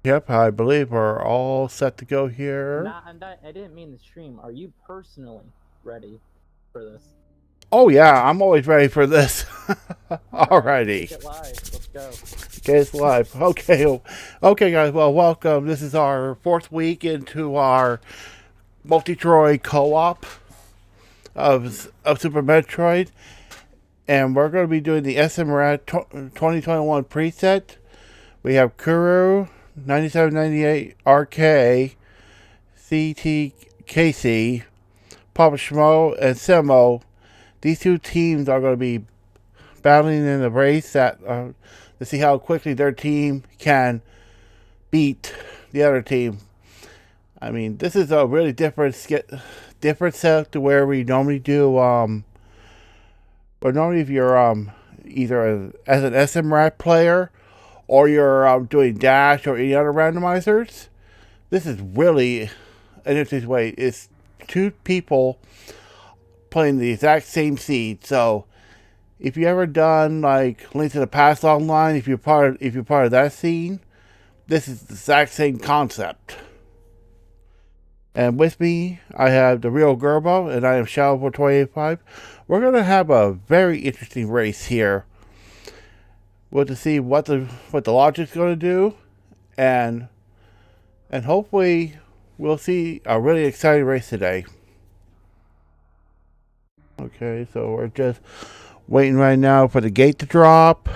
Yep, I believe we're all set to go here. I didn't mean the stream. Are you personally ready for this? Oh yeah, I'm always ready for this. All right, let's Alrighty. make it live. Let's go. Okay, it's live. Okay, okay, guys. Well, welcome. This is our fourth week into our Multitroid co-op of Super Metroid, and we're going to be doing the SMRAT 2021 preset. We have kuru9798 rkctkc, PapaSchmo, and Cemo. These two teams are going to be battling in a race that to see how quickly their team can beat the other team. I mean, this is a really different setup to where we normally do. But normally, if you're either as an SMRAT player or you're doing Dash or any other randomizers, this is really an interesting way. It's two people playing the exact same seed. So if you ever done like Link to the Past online, if you're part of that scene, this is the exact same concept. And with me, I have the real Gerbo, and I am Shadow for 285. We're gonna have a very interesting race here. We'll to see what the logic's gonna do, and hopefully we'll see a really exciting race today. Okay, so we're just waiting right now for the gate to drop.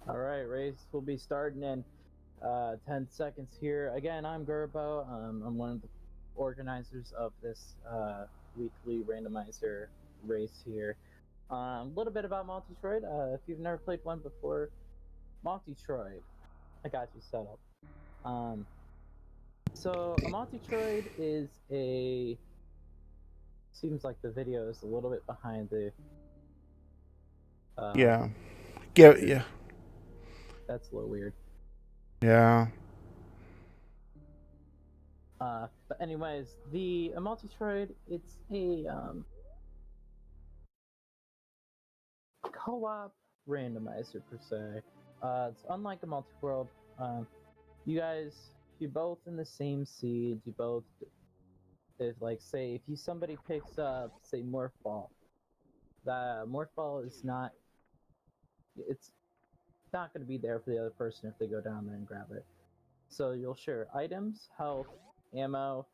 All right, race will be starting in 10 seconds here. Again, I'm Gerbo. I'm one of the organizers of this weekly randomizer race here. A little bit about Multitroid. If you've never played one before, Multitroid, I got you set up. So a Multitroid is a. Seems like the video is a little bit behind the. Yeah, yeah, That's a little weird. yeah. But anyways, the Multitroid, it's a co-op randomizer per se. It's unlike a multi-world. You guys, you both in the same seed. You both, if like say, if somebody picks up say Morph Ball, that Morph Ball is not. It's not going to be there for the other person if they go down there and grab it. So you'll share items, health, ammo,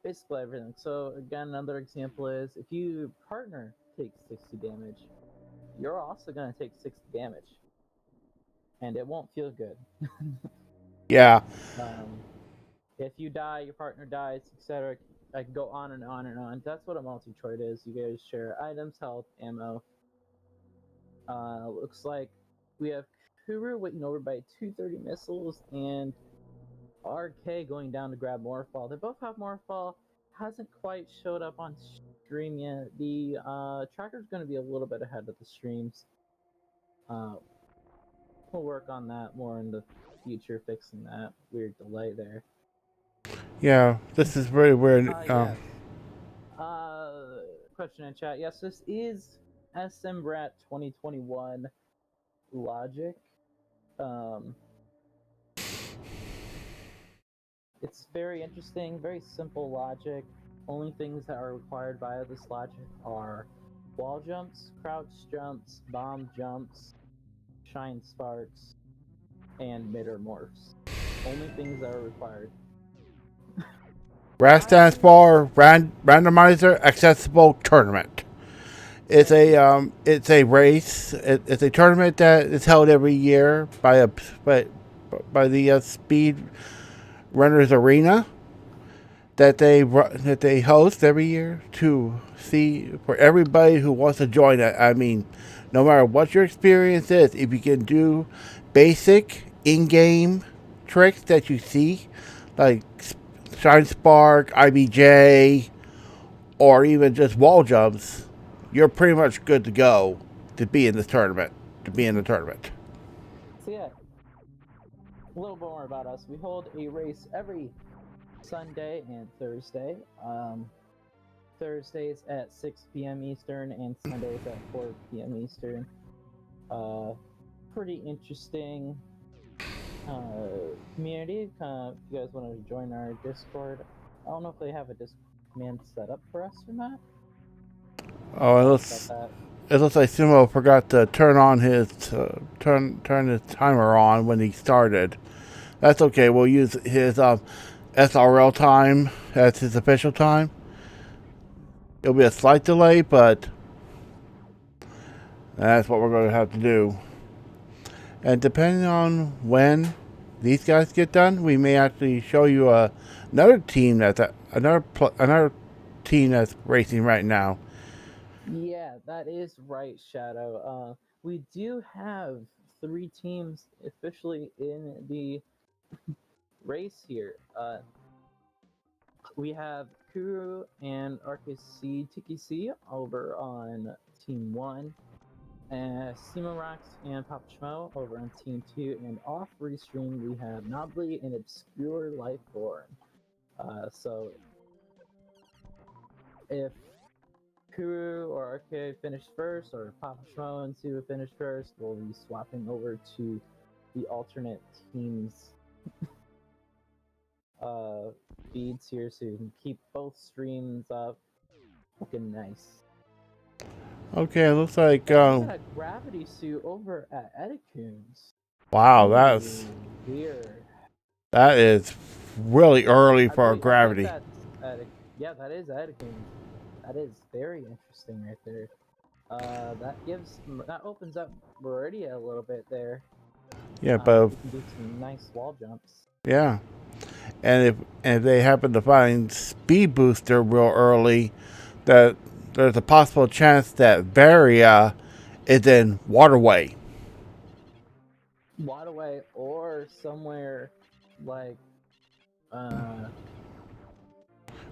basically everything. So again, another example is if your partner takes 60 damage, you're also going to take 60 damage. And it won't feel good. Yeah. If you die, your partner dies, etc. I can go on and on and on. That's what a multi-troid is. You guys share items, health, ammo. Looks like we have Kuru waiting over by 230 missiles and RK going down to grab Morphball. They both have Morphball. Hasn't quite showed up on stream yet. The tracker's going to be a little bit ahead of the streams. We'll work on that more in the future, fixing that weird delay there. Yeah, this is very weird. Yes. Question in chat. Yes, this is SMRAT 2021 logic. It's very interesting, very simple logic. Only things that are required by this logic are wall jumps, crouch jumps, bomb jumps, shine sparks, and mitter morphs. Only things that are required. RAS stands for Randomizer Accessible Tournament. It's a race. It's a tournament that is held every year by the Speed Runners Arena that they host every year to see for everybody who wants to join it. I mean, no matter what your experience is, if you can do basic in-game tricks that you see, like Shine Spark, IBJ, or even just wall jumps, you're pretty much good to go to be in this tournament. So yeah, a little bit more about us. We hold a race every Sunday and Thursday. Thursdays at 6 p.m. Eastern and Sundays at 4 p.m. Eastern. Pretty interesting community. If you guys want to join our Discord, I don't know if they have a Discord command set up for us or not. Oh, it looks like Simo forgot to turn his timer on when he started. That's okay. We'll use his SRL time as his official time. It'll be a slight delay, but that's what we're going to have to do. And depending on when these guys get done, we may actually show you another team another team that's racing right now. Yeah, that is right, Shadow. We do have 3 teams officially in the race here. We have Kuru and rkctkc over on Team 1, cemorocks and PapaSchmo over on Team 2, and off restream we have Nodley and Obscure Lifeborn. So if Kuru or RK finish first, or PapaSchmo and Sue finish first, we'll be swapping over to the alternate teams feeds here, so you can keep both streams up looking nice. Okay, it looks like we got a gravity suit over at Edicoons. Wow, that's weird. That is really early for a gravity. Yeah, that is Edicoons. That is very interesting right there. That opens up Meridia a little bit there. Yeah, but you can do some nice wall jumps. Yeah, and if they happen to find Speed Booster real early, that there's a possible chance that Varia is in Waterway. Waterway or somewhere like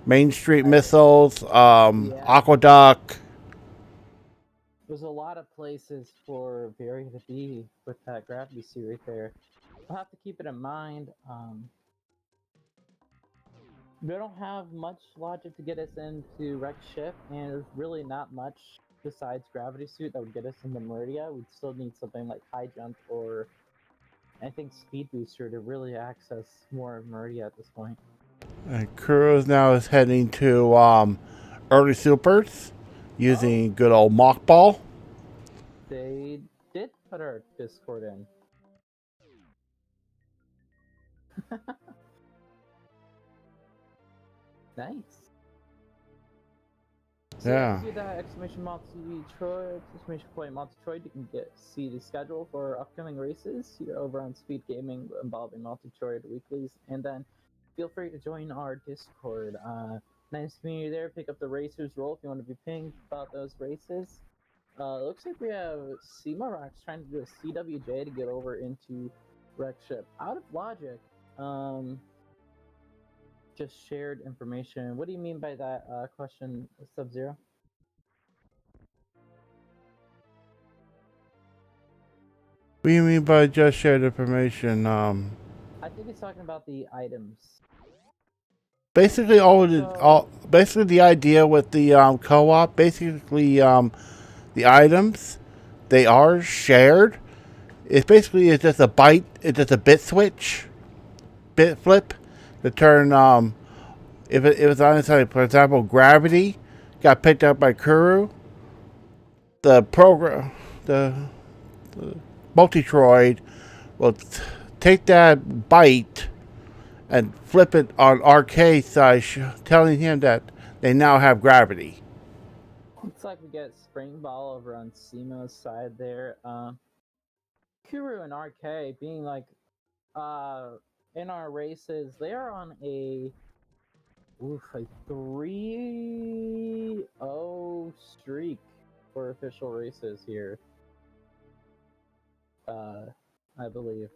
Main Street Missiles, Aqueduct. There's a lot of places for Varia to be with that gravity suit right there. We'll have to keep it in mind. We don't have much logic to get us into Wreck Ship, and there's really not much besides gravity suit that would get us into Meridia. We'd still need something like high jump or I think speed booster to really access more of Meridia at this point. And Kuru now is heading to early supers using good old mock ball. They did put our Discord in. Nice. So yeah. If you do that exclamation Multitroid, exclamation point Multitroid, you can see the schedule for upcoming races here over on Speed Gaming involving Multitroid weeklies, and then feel free to join our Discord. Nice community there. Pick up the racers role if you want to be pinged about those races. Looks like we have cemorocks trying to do a CWJ to get over into Wreck Ship. Out of logic, just shared information. What do you mean by that question, Sub-Zero? What do you mean by just shared information? I think it's talking about the items. Basically, basically the idea with the co-op, basically the items, they are shared. It's just a bit switch, bit flip to turn. If it was on inside, for example, gravity got picked up by Kuru, the Multitroid will take that byte and flip it on RK's side, telling him that they now have gravity. Looks like we get Spring Ball over on Semo's side there. Kuru and RK being like in our races, they are on a 3-0 streak for official races here. I believe.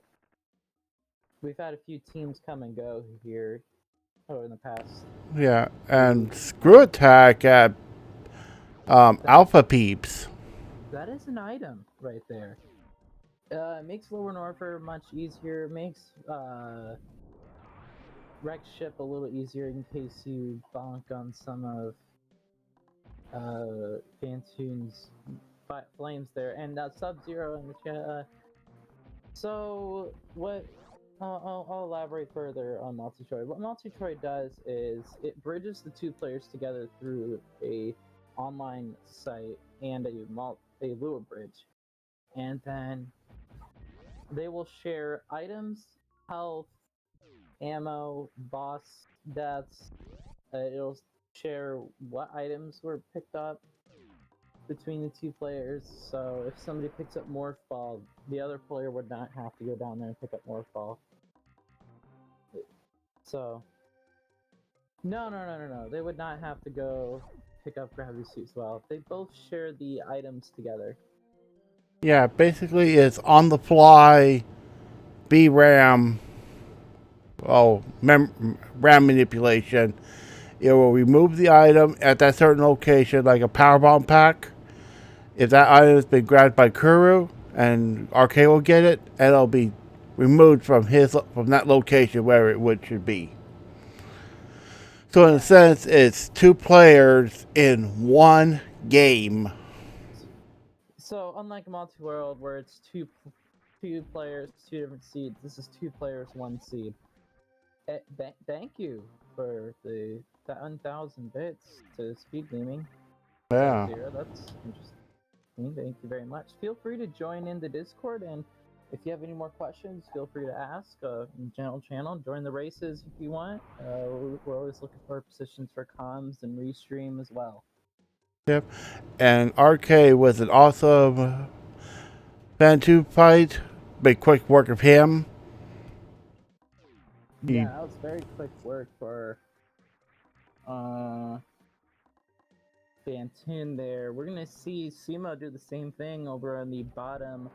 We've had a few teams come and go here in the past. Yeah, and Screw Attack at Alpha Peeps. That is an item right there. It makes Lower Norfolk much easier. Makes Wreck Ship a little easier in case you bonk on some of Fantoon's flames there, and Sub-Zero in the chat. So what? I'll elaborate further on Multitroid. What Multitroid does is it bridges the two players together through a online site and a lure bridge, and then they will share items, health, ammo, boss deaths. It'll share what items were picked up between the two players. So if somebody picks up Morph Ball, the other player would not have to go down there and pick up Morph Ball. So no. They would not have to go pick up Gravity Suits. Well, they both share the items together. Yeah, basically it's on the fly RAM RAM manipulation. It will remove the item at that certain location, like a power bomb pack. If that item has been grabbed by Kuru and RK will get it, and it'll be removed from that location where it should be. So in a sense, it's two players in one game. So unlike Multi-World, where it's two players, two different seeds, this is 2 players, 1 seed. Thank you for the 1,000 bits to Speed Gaming. Yeah. Zero, that's interesting. Thank you very much. Feel free to join in the Discord, and if you have any more questions, feel free to ask in the general channel. Join the races if you want. We're always looking for positions for comms and restream as well. Yep. And RK was an awesome Bantu fight. Big quick work of him. Yeah, that was very quick work for Fantoon there. We're gonna see Sumo do the same thing over on the bottom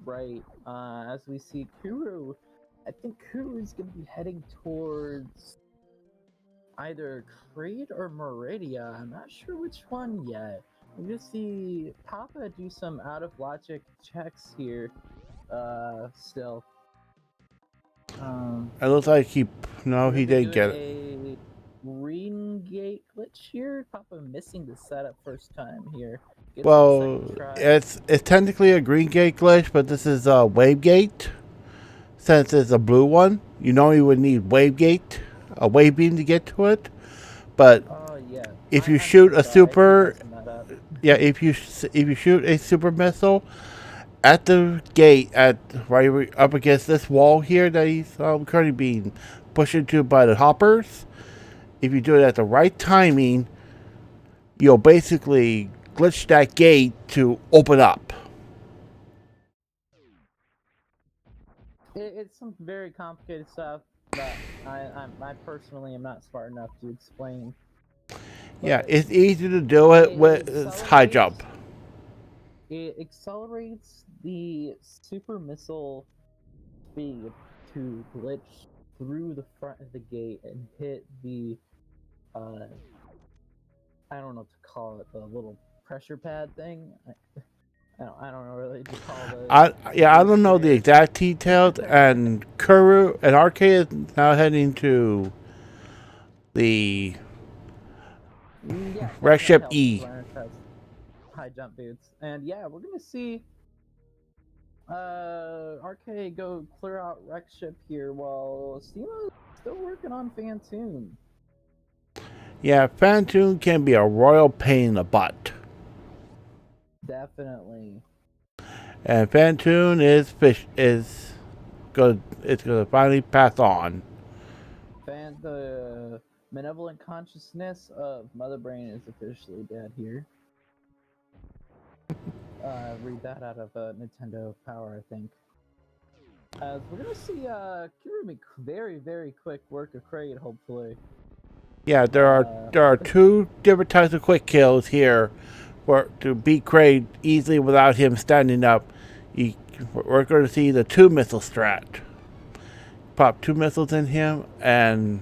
right. As we see Kuru, I think Kuru is gonna be heading towards either Crete or Meridia. I'm not sure which one yet. We're gonna see Papa do some out of logic checks here. Still. It looks like he did get it. A green gate glitch here. Papa missing the setup first time here. Well, it's technically a green gate glitch, but this is a wave gate. Since it's a blue one, you normally would need wave beam to get to it. But if you shoot a super, if you shoot a super missile at the gate right up against this wall here that he's currently being pushed into by the hoppers, if you do it at the right timing, you'll basically glitch that gate to open up. It's some very complicated stuff that I personally am not smart enough to explain. Yeah, it's easy to do it with high jump. It accelerates the super missile speed to glitch through the front of the gate and hit the I don't know what to call it, the little pressure pad thing. I don't know really to call it. I don't know the exact details. And Kuru and RK is now heading to the wreck ship E. High jump boots, and yeah, we're gonna see RK go clear out wreck ship here while Steamo's still working on Fantoon. Yeah, Fantoon can be a royal pain in the butt. Definitely. And Fantoon is gonna finally pass on. The malevolent consciousness of Mother Brain is officially dead here. Read that out of Nintendo Power, I think. We're gonna see Kuru make very, very quick work of Crate, hopefully. Yeah, there are 2 different types of quick kills here, to beat Crate easily without him standing up. We're going to see the 2 missile strat. Pop 2 missiles in him, and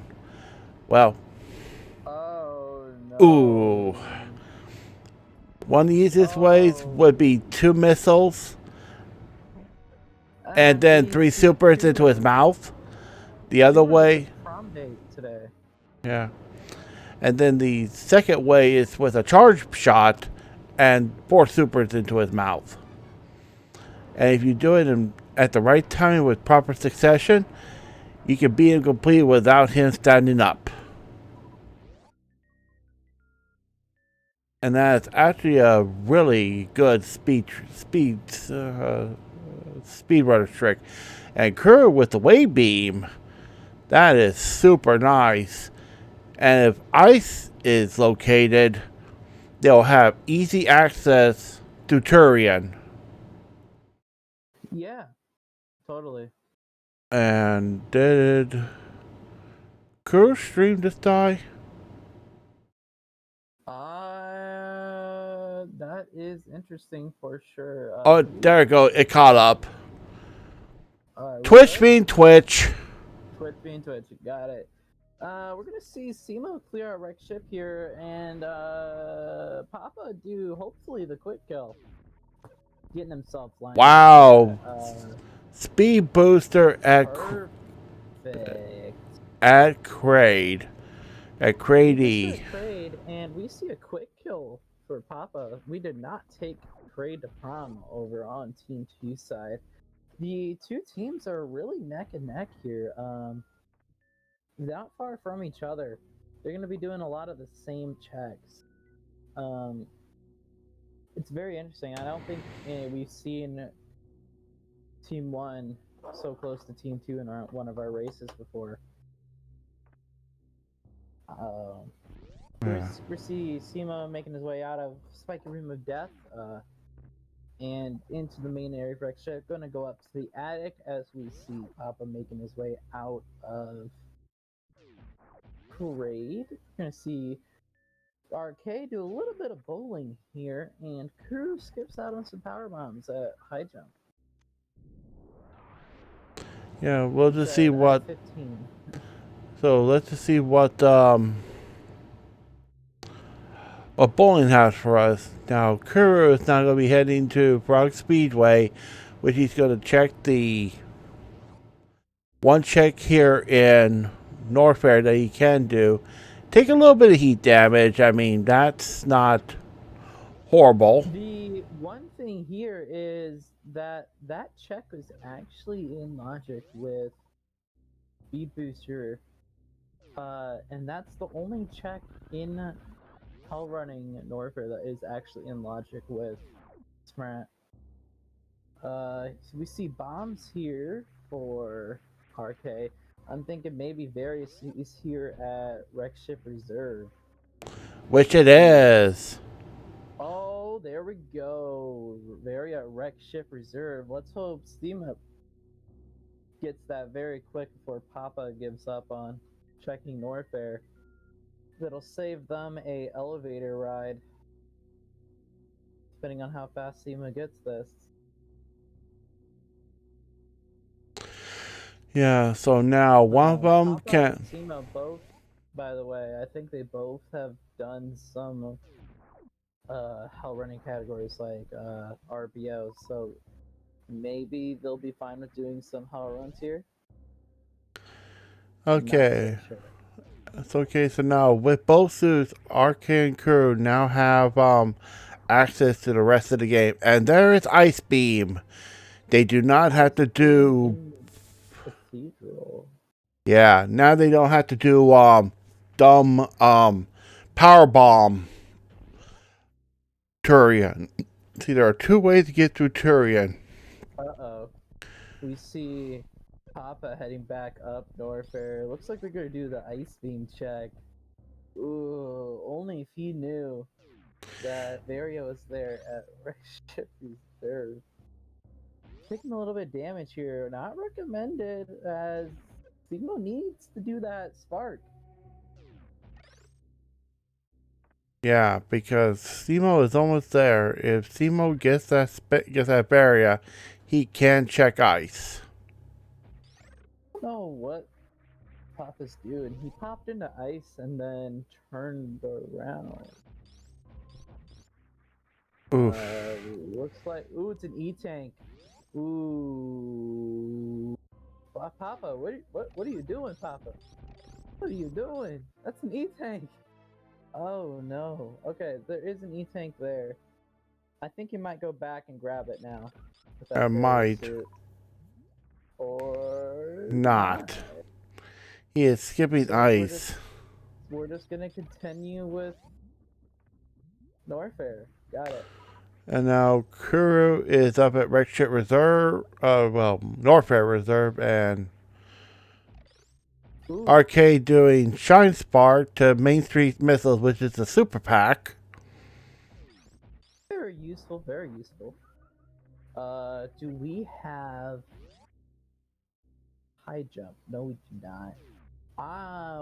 well. Oh no. Ooh. One of the easiest ways would be 2 missiles, and then 3 supers into his mouth. The other way. Prom date today. Yeah. And then the second way is with a charge shot and 4 supers into his mouth. And if you do it at the right time with proper succession, you can beat him completely without him standing up. And that's actually a really good speedrunner trick. And Kuru with the wave beam, that is super nice. And if ice is located, they'll have easy access to Turian. Yeah, totally. And did Kuru stream this die? That is interesting for sure. Oh, there it goes. It caught up. Twitch Being Twitch. Twitch being Twitch. Got it. We're gonna see Cemo clear our wreck ship here, and Papa do hopefully the quick kill, getting himself lined. Wow. Speed booster at perfect. At Crade. At Crady. Crade, and we see a quick kill for Papa. We did not take Crade to prom over on Team 2 side. The two teams are really neck and neck here. Not far from each other. They're going to be doing a lot of the same checks. It's very interesting. I don't think we've seen Team 1 so close to Team 2 in one of our races before. We see Cemo making his way out of Spiky Room of Death and into the main area of wreck ship. Going to go up to the attic as we see Papa making his way out of Parade. We're going to see RK do a little bit of bowling here, and Kuru skips out on some power bombs at high jump. Yeah, we'll just see what. 15. So let's just see what bowling has for us. Now, Kuru is now going to be heading to Frog Speedway, which he's going to check the one check here in Norfair that he can do. Take a little bit of heat damage. I mean, that's not horrible. The one thing here is that check was actually in logic with Speed Booster, and that's the only check in Hell Running Norfair that is actually in logic with Smart. So we see bombs here for RK. I'm thinking maybe Various is here at Wreck Ship Reserve. Which it is. Oh, there we go. Very at Wreck Ship Reserve. Let's hope Steam Up gets that very quick before Papa gives up on checking Norfair. That'll save them a elevator ride, depending on how fast Sema gets this. Yeah, so now one of them can. Sema both, by the way, I think they both have done some hell running categories like RBO, so maybe they'll be fine with doing some hell runs here. Okay. It's okay, so now with both suits, RK and Kuru now have access to the rest of the game. And there is Ice Beam. They do not have to do Cathedral. Yeah, now they don't have to do dumb power bomb Turian. See, there are two ways to get through Turian. Uh-oh. We see Papa heading back up Norfair. Looks like they're gonna do the ice beam check. Ooh, only if he knew that Vario was there at Wreck Ship Reserve. Taking a little bit of damage here. Not recommended, as Sigmo needs to do that spark. Yeah, because Simo is almost there. If Simo gets that barrier, he can check ice. I don't know what Papa's doing. He popped into ice and then turned around. Oof. Looks like it's an E-tank. Ooh. Papa, what are you doing, Papa? What are you doing? That's an E-tank. Oh no. Okay, there is an E-tank there. I think you might go back and grab it now. With I that barrier might suit. Or not. not. He is skipping So ice. we're just gonna continue with Norfair. Got it. And now Kuru is up at Wreckship Reserve. Well, Norfair Reserve, and Ooh, Arcade doing Shine Spark to Main Street Missiles, which is the super pack. very useful, very useful. Do we have high jump? No, we do not.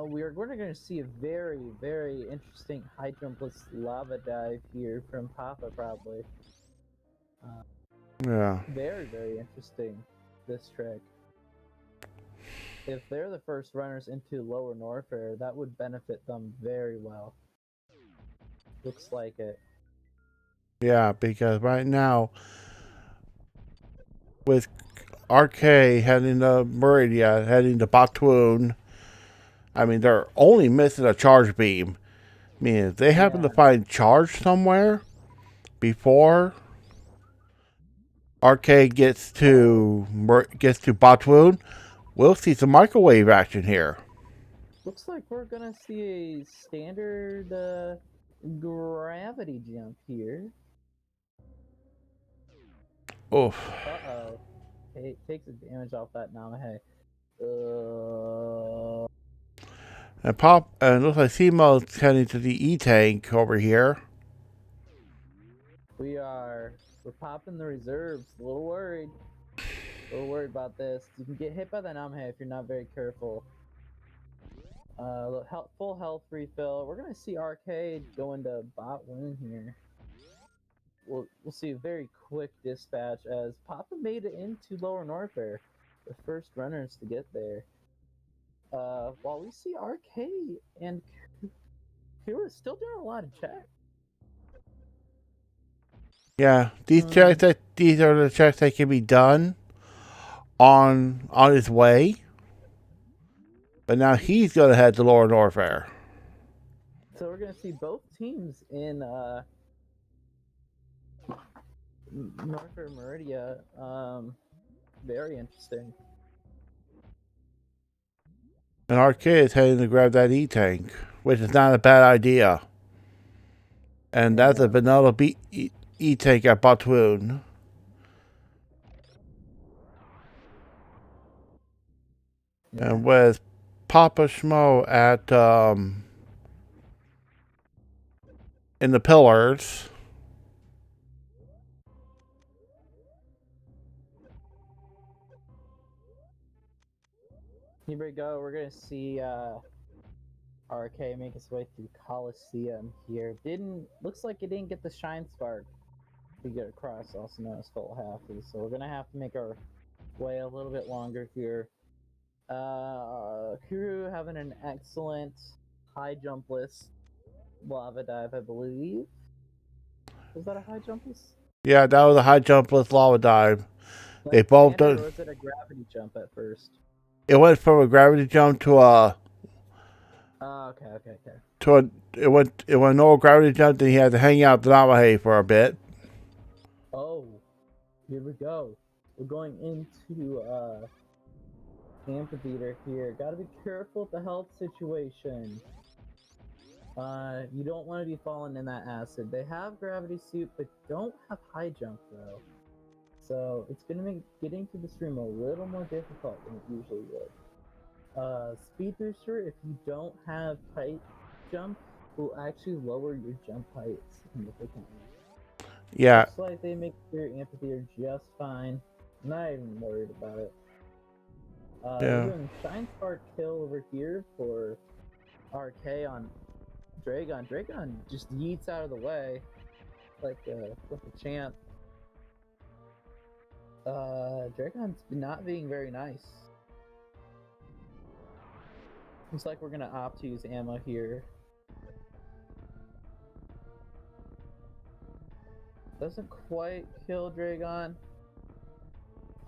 We are going to see a very, very interesting high jumpless lava dive here from Papa, probably. Yeah. Very, very interesting, this trick. If they're the first runners into Lower Norfair, that would benefit them very well. Looks like it. Yeah, because right now, with RK heading to Meridia, heading to Batwoon, I mean, they're only missing a charge beam. I mean, if they happen to find charge somewhere before RK gets to Batwoon, we'll see some microwave action here. Looks like we're gonna see a standard gravity jump here. Oof. Uh-oh. It takes a damage off that Namahe. And looks like Simo's heading to the E-tank over here. We're popping the reserves. A little worried. A little worried about this. You can get hit by that Namahe if you're not very careful. Full health refill. We're gonna see Arcade going to bot win here. We'll see a very quick dispatch as Papa made it into Lower Norfair, the first runners to get there. While we see Arcade and Kira still doing a lot of checks. Yeah, these are the checks that can be done on his way. But now he's gonna head to Lower Norfair. So we're gonna see both teams in Norfair Meridia. Very interesting. And Arcade is heading to grab that E-tank, which is not a bad idea. And that's a vanilla E-tank at Batwoon. Yeah. And with PapaSchmo at in the pillars. Here we go. We're gonna see RK make its way through Coliseum here. Looks like it didn't get the Shine Spark to get across, also known as full halfies. So we're gonna have to make our way a little bit longer here. Kuru having an excellent high jump list lava dive, I believe. Was that a high jump list? Yeah, that was a high jump with lava dive. Like they both done. Or was it a gravity jump at first? It went from a gravity jump to a. Okay. It went no gravity jump. Then he had to hang out the Namahe for a bit. Oh, here we go. We're going into amphitheater here. Gotta be careful with the health situation. You don't want to be falling in that acid. They have gravity suit, but don't have high jump though. So it's gonna make getting to the stream a little more difficult than it usually would. Speed booster, if you don't have height jump, will actually lower your jump height significantly. Yeah. Looks like they make their amphitheater just fine. I'm not even worried about it. We're doing Shine Spark kill over here for RK on Dragon. Dragon just yeets out of the way like a champ. Dragon's not being very nice. Looks like we're gonna opt to use ammo here. Doesn't quite kill Dragon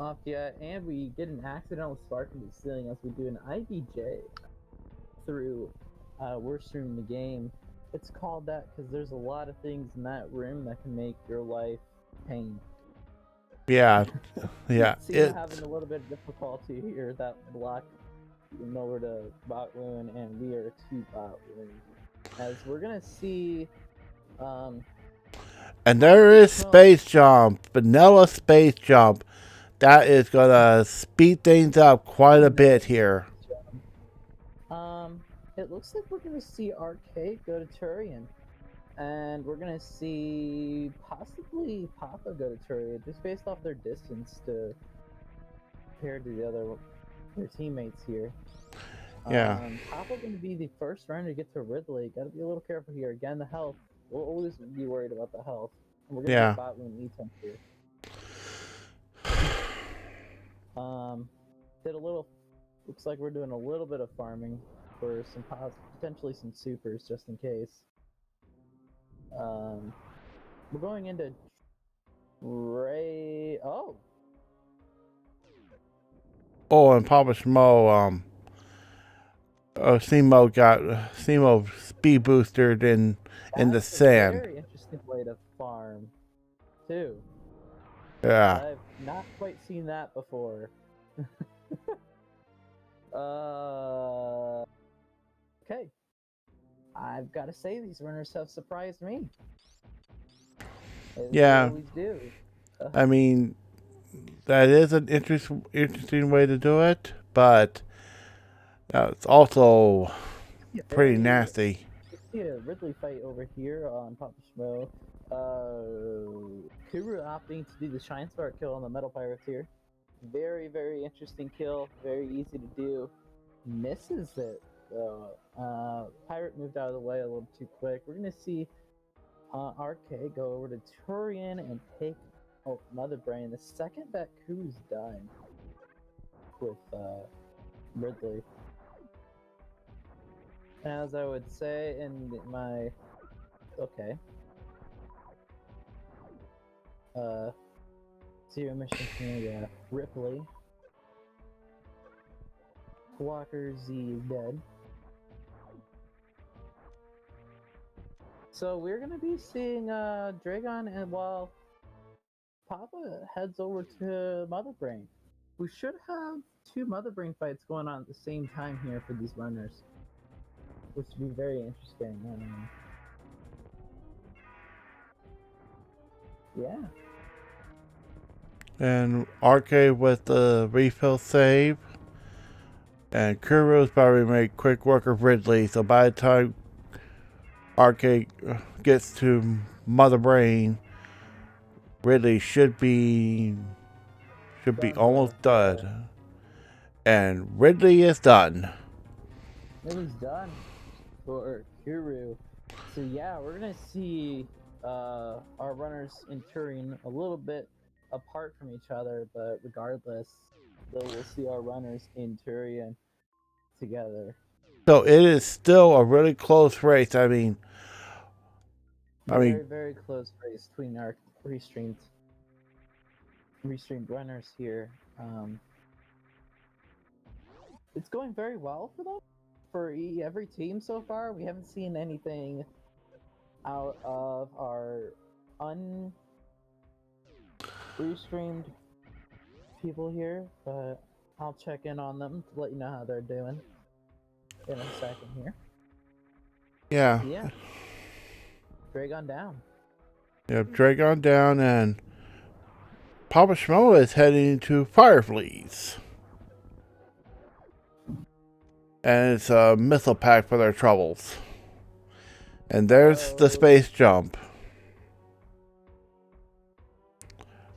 off yet, and we get an accidental spark into the ceiling as we do an IVJ through worst room in the game. It's called that because there's a lot of things in that room that can make your life pain. Yeah, yeah. See, I'm having a little bit of difficulty here. That block went over to bot wound, and we are 2 bot wound. As we're gonna see, and there is Space Jump, Vanilla Space Jump. That is gonna speed things up quite a bit here. It looks like we're gonna see Arcade go to Turian, and we're gonna see possibly Papa go to Turian, just based off their distance to compared to their teammates here. Yeah. Papa gonna be the first runner to get to Ridley. Gotta be a little careful here. Again, the health. We'll always be worried about the health. And we're gonna get bot lane E-temp here. Did a little. Looks like we're doing a little bit of farming for some potentially some supers just in case. We're going into Ray. Oh, and PapaSchmo, Cemo speed boosted in the sand. Very interesting way to farm, too. Yeah. I've not quite seen that before. Okay. I've got to say, these runners have surprised me. They always do. I mean, that is an interesting way to do it, but it's also pretty nasty. You see a Ridley fight over here on PapaSchmo. Kuru opting to do the Shine Spark kill on the Metal Pirates here. Very, very interesting kill. Very easy to do. Misses it, though. Pirate moved out of the way a little too quick. We're going to see RK go over to Turian and take Mother Brain. The second that Kuru's done with Ridley. As I would say in my... Okay. Zero mission to Ripley. Walker Z is dead. So we're gonna be seeing Dragon, and while Papa heads over to Mother Brain. We should have 2 Mother Brain fights going on at the same time here for these runners, which would be very interesting. Yeah. And RK with the refill save. And Kuro's probably make quick work of Ridley, so by the time RK gets to Mother Brain, Ridley should be almost done. And Ridley is done. Ridley's done for Kuru. So yeah, we're gonna see our runners in Turing a little bit apart from each other, but regardless, we'll see our runners in Turian together. So it is still a really close race. I mean, very close race between our restreamed runners here. It's going very well for them. For every team so far, we haven't seen anything out of our restreamed people here, but I'll check in on them to let you know how they're doing in a second here. Yeah. Dragon down. Yep, Dragon down, and PapaSchmo is heading to Firefleas. And it's a missile pack for their troubles. And there's the space jump.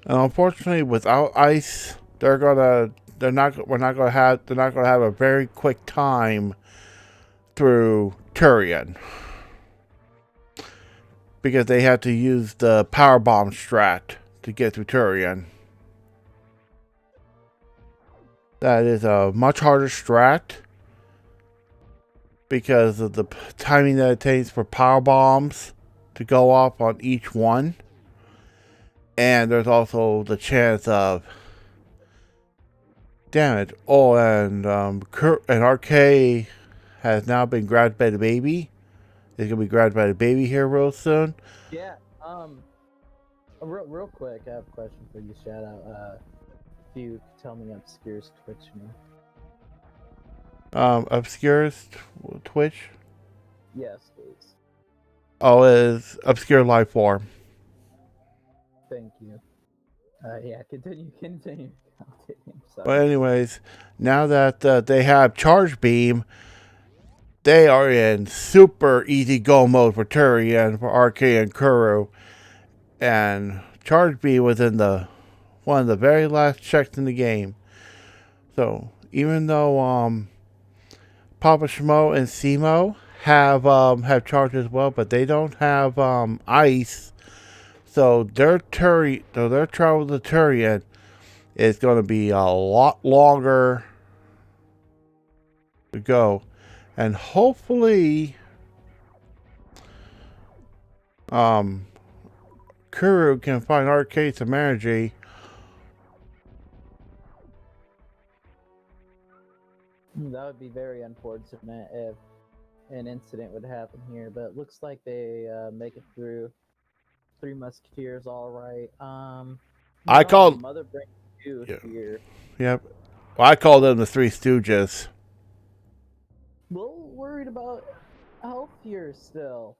And unfortunately, without ice, we're not gonna have a very quick time through Turian, because they have to use the power bomb strat to get through Turian. That is a much harder strat because of the timing that it takes for power bombs to go off on each one. And there's also the chance of damage. And RK has now been grabbed by the baby. is gonna be grabbed by the baby here real soon. Yeah. Real quick, I have a question for you. Shout out. If you could tell me Obscure's Twitch name. Obscure's Twitch. Yes, please. Oh, is Obscure Life Form. Thank you. Yeah, continue. But anyways, now that they have Charge Beam, they are in super easy go mode for Turian, for RK and Kuru. And Charge Beam was in the one of the very last checks in the game. So even though PapaSchmo and Cemo have charge as well, but they don't have ice. So their travel to Turian is going to be a lot longer to go, and hopefully, Kuru can find rkctkc. That would be very unfortunate if an incident would happen here, but it looks like they make it through. Three Musketeers, all right. I called Mother Brain 2 here. Yep. Well, I call them the Three Stooges. A little worried about health here still.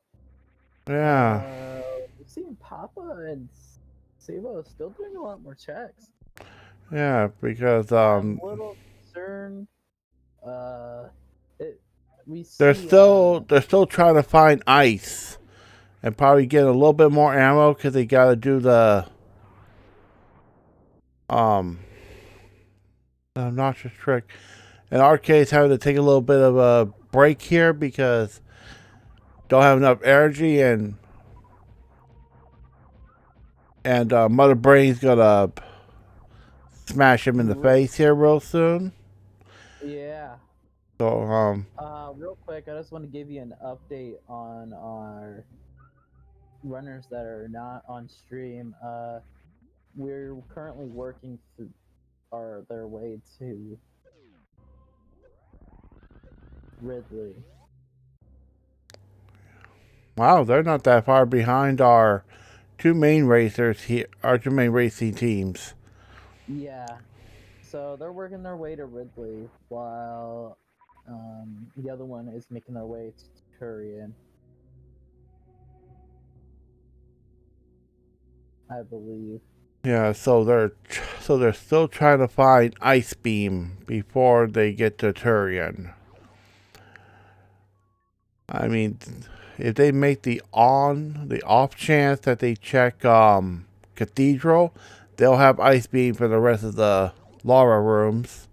Yeah. We've seen Papa and Sabo still doing a lot more checks. Yeah, because I'm a little concerned. They're still trying to find ice, and probably get a little bit more ammo because they got to do the noxious trick. In our case, having to take a little bit of a break here because don't have enough energy, and Mother Brain's gonna smash him in the face here real soon. Yeah. So real quick, I just want to give you an update on our runners that are not on stream. We're currently working through their way to Ridley. Wow, they're not that far behind our two main racers here, our two main racing teams. Yeah, so they're working their way to Ridley while the other one is making their way to Turian, I believe. Yeah, so they're still trying to find Ice Beam before they get to Turian. I mean, if they make the off chance that they check Cathedral, they'll have Ice Beam for the rest of the Laura rooms.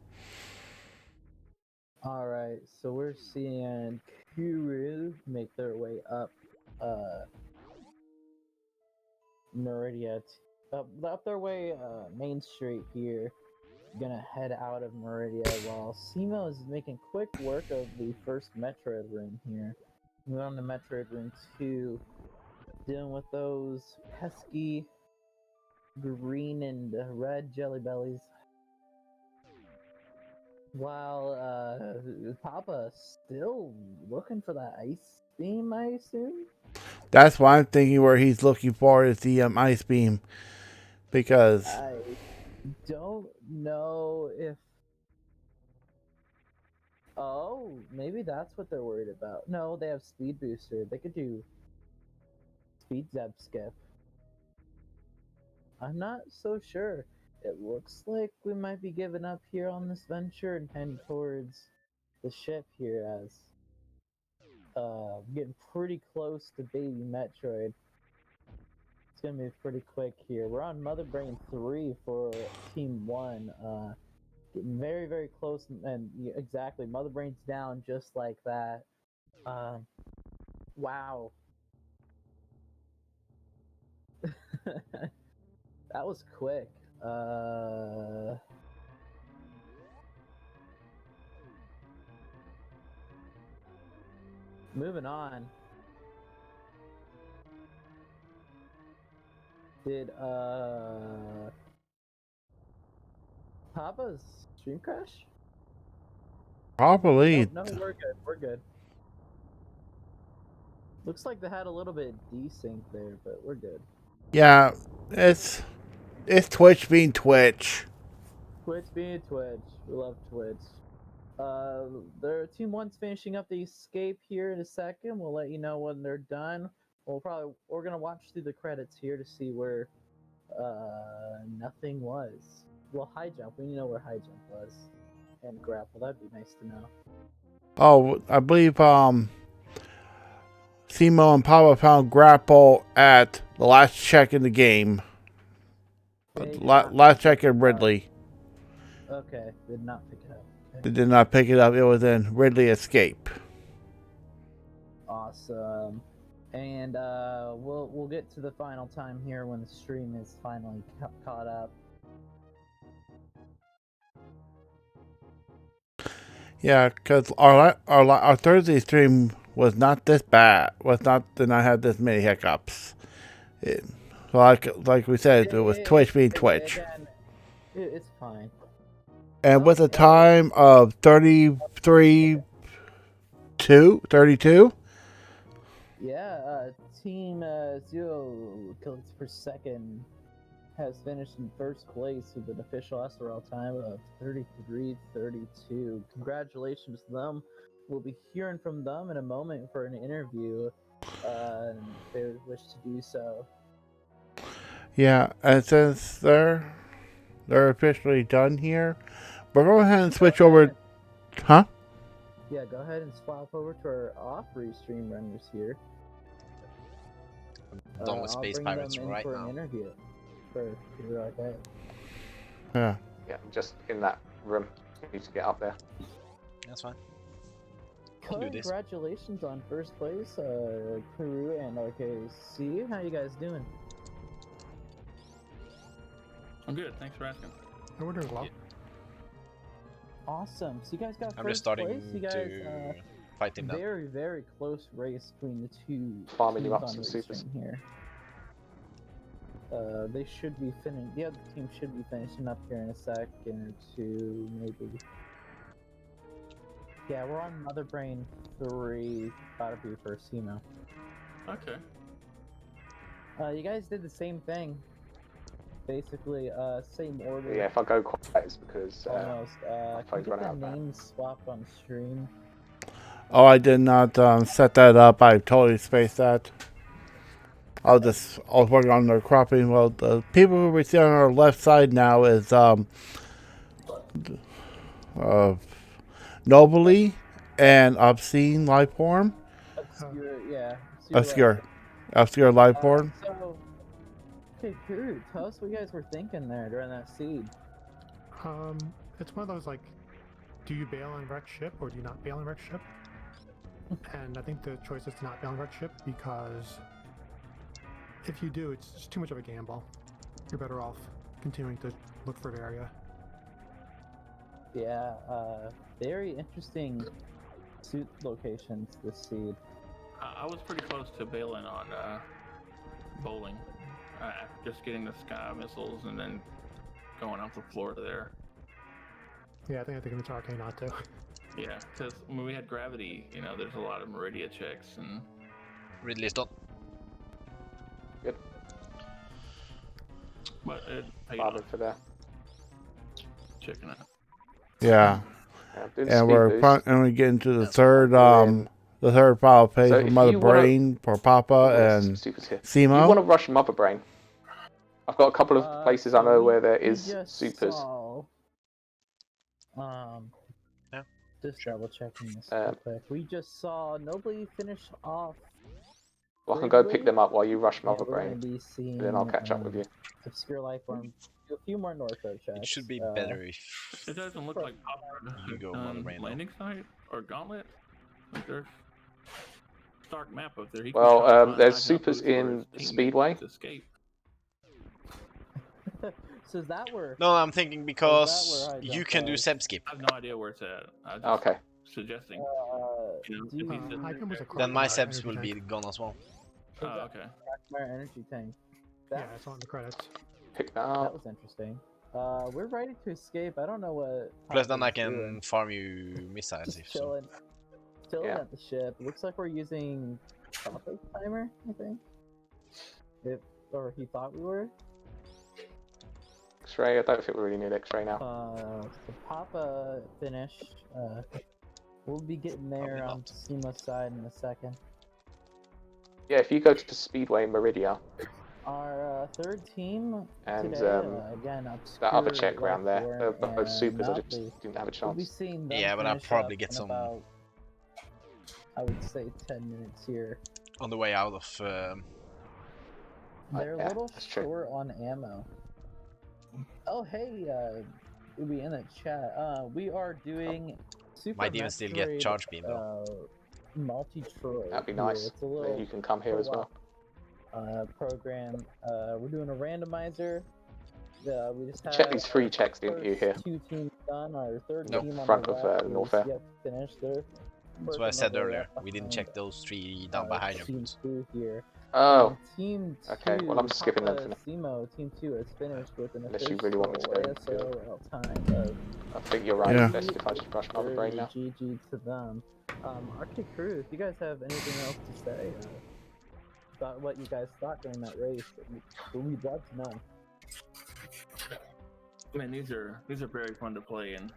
Alright, so we're seeing Kuru make their way up Meridia, up their way Main Street here. Gonna head out of Meridia while Simo is making quick work of the first Metroid room here. We're on the Metroid room 2, dealing with those pesky green and red jelly bellies. While Papa still looking for that ice beam, I assume? That's what I'm thinking where he's looking for is the Ice Beam. Because I don't know if... Oh, maybe that's what they're worried about. No, they have Speed Booster. They could do Speed Zap Skip. I'm not so sure. It looks like we might be giving up here on this venture and heading towards the ship here as getting pretty close to Baby Metroid. It's gonna be pretty quick here. We're on Mother Brain 3 for Team 1. Getting very, very close, and exactly, Mother Brain's down just like that. Wow. That was quick. Moving on. Did Papa's stream crash? probably No, we're good. We're good. Looks like they had a little bit desync there, but we're good. Yeah, it's Twitch being Twitch. Twitch being Twitch. We love Twitch. Their Team 1's finishing up the escape here in a second. We'll let you know when they're done. We're gonna watch through the credits here to see where nothing was. Well, high jump. We know where high jump was, and grapple. That'd be nice to know. Oh, I believe Cemo and Papa found grapple at the last check in the game. Last check in Ridley. Okay, did not pick it up. Okay. They did not pick it up. It was in Ridley Escape. Awesome. And we'll get to the final time here when the stream is finally caught up. Yeah, because our Thursday stream was not this bad. Did not have this many hiccups. Like we said, it was Twitch being Twitch. Again, it's fine. And with a time of 32. Yeah, Team 0 kills per second has finished in first place with an official SRL time of 33:32. Congratulations to them. We'll be hearing from them in a moment for an interview, if they wish to do so. Yeah, and since they're officially done here, we're going ahead and switch over. Huh? Yeah, go ahead and swap over to our off-restream runners here. Done with Space Pirates right for now. An interview for that. Yeah. Yeah, I'm just in that room. You need to get up there. That's fine. I'll do this. Congratulations on first place, Kuru and rkctkc. How you guys doing? I'm good. Thanks for asking. We're doing well. Yeah. Awesome. So you guys got I'm first just starting place. You guys, to fight him now. very, very close race between the two Farming teams you up on some race supers. stream here. They should be finishing. The other team should be finishing up here in a second or two, maybe. Yeah, we're on Mother Brain 3. Gotta be for Cemo. Okay. You guys did the same thing. Basically, same order. Yeah, if I go quiet, it's because Almost. my Can phone's you run get out the of names swapped on stream? Oh, I did not set that up. I totally spaced that. I was working on the cropping. Well, the people who we see on our left side now is Nobly and Obscene Lifeform. Obscure, yeah. Obscure Lifeform. So, okay, Kuru, tell us what you guys were thinking there during that seed. It's one of those, like, do you bail on wrecked ship or do you not bail on wrecked ship? And I think the choice is to not bail on wrecked ship because if you do, it's just too much of a gamble. You're better off continuing to look for an area. Yeah, very interesting suit locations this seed. I was pretty close to bailing on bowling. Just getting the sky missiles and then going off the floor there. Yeah, I think it's okay not to. Yeah, because when we had gravity, you know, there's a lot of Meridia checks and. Ridley's done. Good. But it paid Farming off. for that. Checking it. Yeah, Yeah, I'm doing and speed we're boost. and we get into the third file page So for if Mother you wanna- Brain for Papa There's and supers here. If you want Cemo. to rush Mother Brain, I've got a couple of places I So know where there we is just supers. saw, Yeah, just double checking this Um, real quick. We just saw Nobly finish off. Well, I can go Ridley? pick them up while you rush Yeah, Mother we're gonna Brain, be seeing, and then I'll catch up with you. Obscure Lifeform. Do a few more Northo checks. It should be better if It doesn't look like Papa You has go done Mother Brain, though. landing site or gauntlet. Like there's stark map up there. He Well, can shot there's high jump supers boost for in his teammates Speedway. to escape. So is that where? No, I'm thinking because where I you jump can do was? Zeb skip. I have no idea where it's at. I just Okay. suggesting. You know, Do you, if he's just I can was a Then my Crocodile Zebs energy will tank. be gone as well. Oh, okay. my energy tank. Yeah, That, it's on the credits. Pick that that up. was interesting. We're ready to escape. I don't know what. Plus then I Papa's doing. can farm you missiles Just if so. chilling Yeah. at the ship. Looks like we're using topic timer, I think. Or he thought we were. X-ray, I don't think we really need X-ray now. So Papa finished. We'll be getting there Probably on not. SEMO's side in a second. Yeah, if you go to Speedway Meridia, Our third team and today, again, Obscure, that other check round there, Lifelorn, those supers, I and just didn't have a We'll be chance. seeing them Yeah, but I'll finish probably up get in some about, I would say, 10 minutes here. on the way out of. They're yeah, a little that's true. short on ammo. Oh, hey, we'll be in the chat. We are doing Super Might even still get Metroid, charge beam though. Multitroid. That'd be here. nice. It's a Then little you can come here as well. program. We're doing a randomizer. We just Check had these 3 our checks, didn't you, here? first 2 teams done. Our third Nope. team on Front the of, left North is Air. yet to finish their. That's what I said earlier. We didn't check those 3 down behind your Team boots. 2 here. Oh, Team 2. okay, well, I'm skipping them for now. Cemo, Team 2 has finished with an Unless you official really want me to go into the field. ASOL time of I think you're right. Yeah. Best if I just brush my other brain now. GG to them. RK Crew, if you guys have anything else to say about what you guys thought during that race, we'd love to know. Man, these are very fun to play, and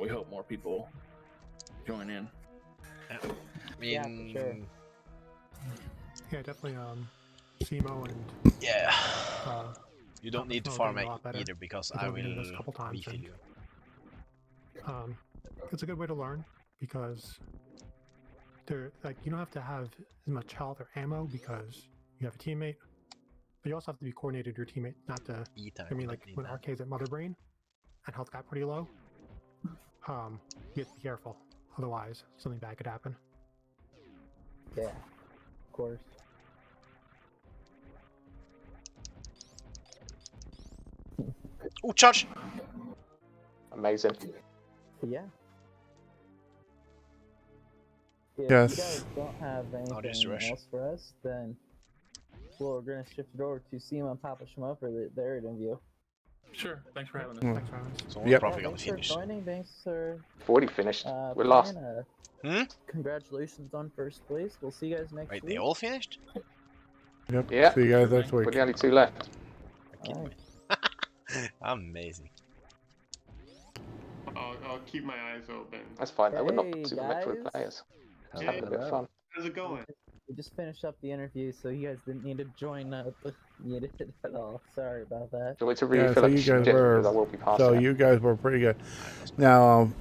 we hope more people join in. I Yeah, for mean, sure. Yeah, definitely. Cemo and yeah. uh, You don't need to PapaSchmo farm getting a lot better. either because We've I only will been in this a couple times, refill and- you. it's a good way to learn because you don't have to have as much health or ammo because you have a teammate, but you also have to be coordinated with your teammate not to. E-time, I mean, you like don't need when that. Arcade's at Mother Brain and health got pretty low, you have to be careful. Otherwise, something bad could happen. Yeah, of course. Oh, charge! Amazing. Yeah. If Yes. you guys don't have I'll just anything rush. else for us, then we're going to shift it over to Cemo and PapaSchmo for their interview. Sure. Thanks for having us. Mm. Thanks, Ryan. So we're Yep. probably Yeah, gonna thanks finish. for joining. Thanks for We've already finished. We're playing, last. Congratulations on first place. We'll see you guys next Wait, week. they all finished? Yep. Yeah. See you guys next We're week. the only 2 left. Alright. Amazing. I'll keep my eyes open. That's fine. We're not Hey, Super Metroid guys. players. Just Hey. having a bit of fun. How's it going? We just finished up the interview, so you guys didn't need to join up needed at all. Sorry about that. Do you want me to Yeah, refill so up you the guys ship? were- Because I will be passing So it. you guys were pretty good. Now,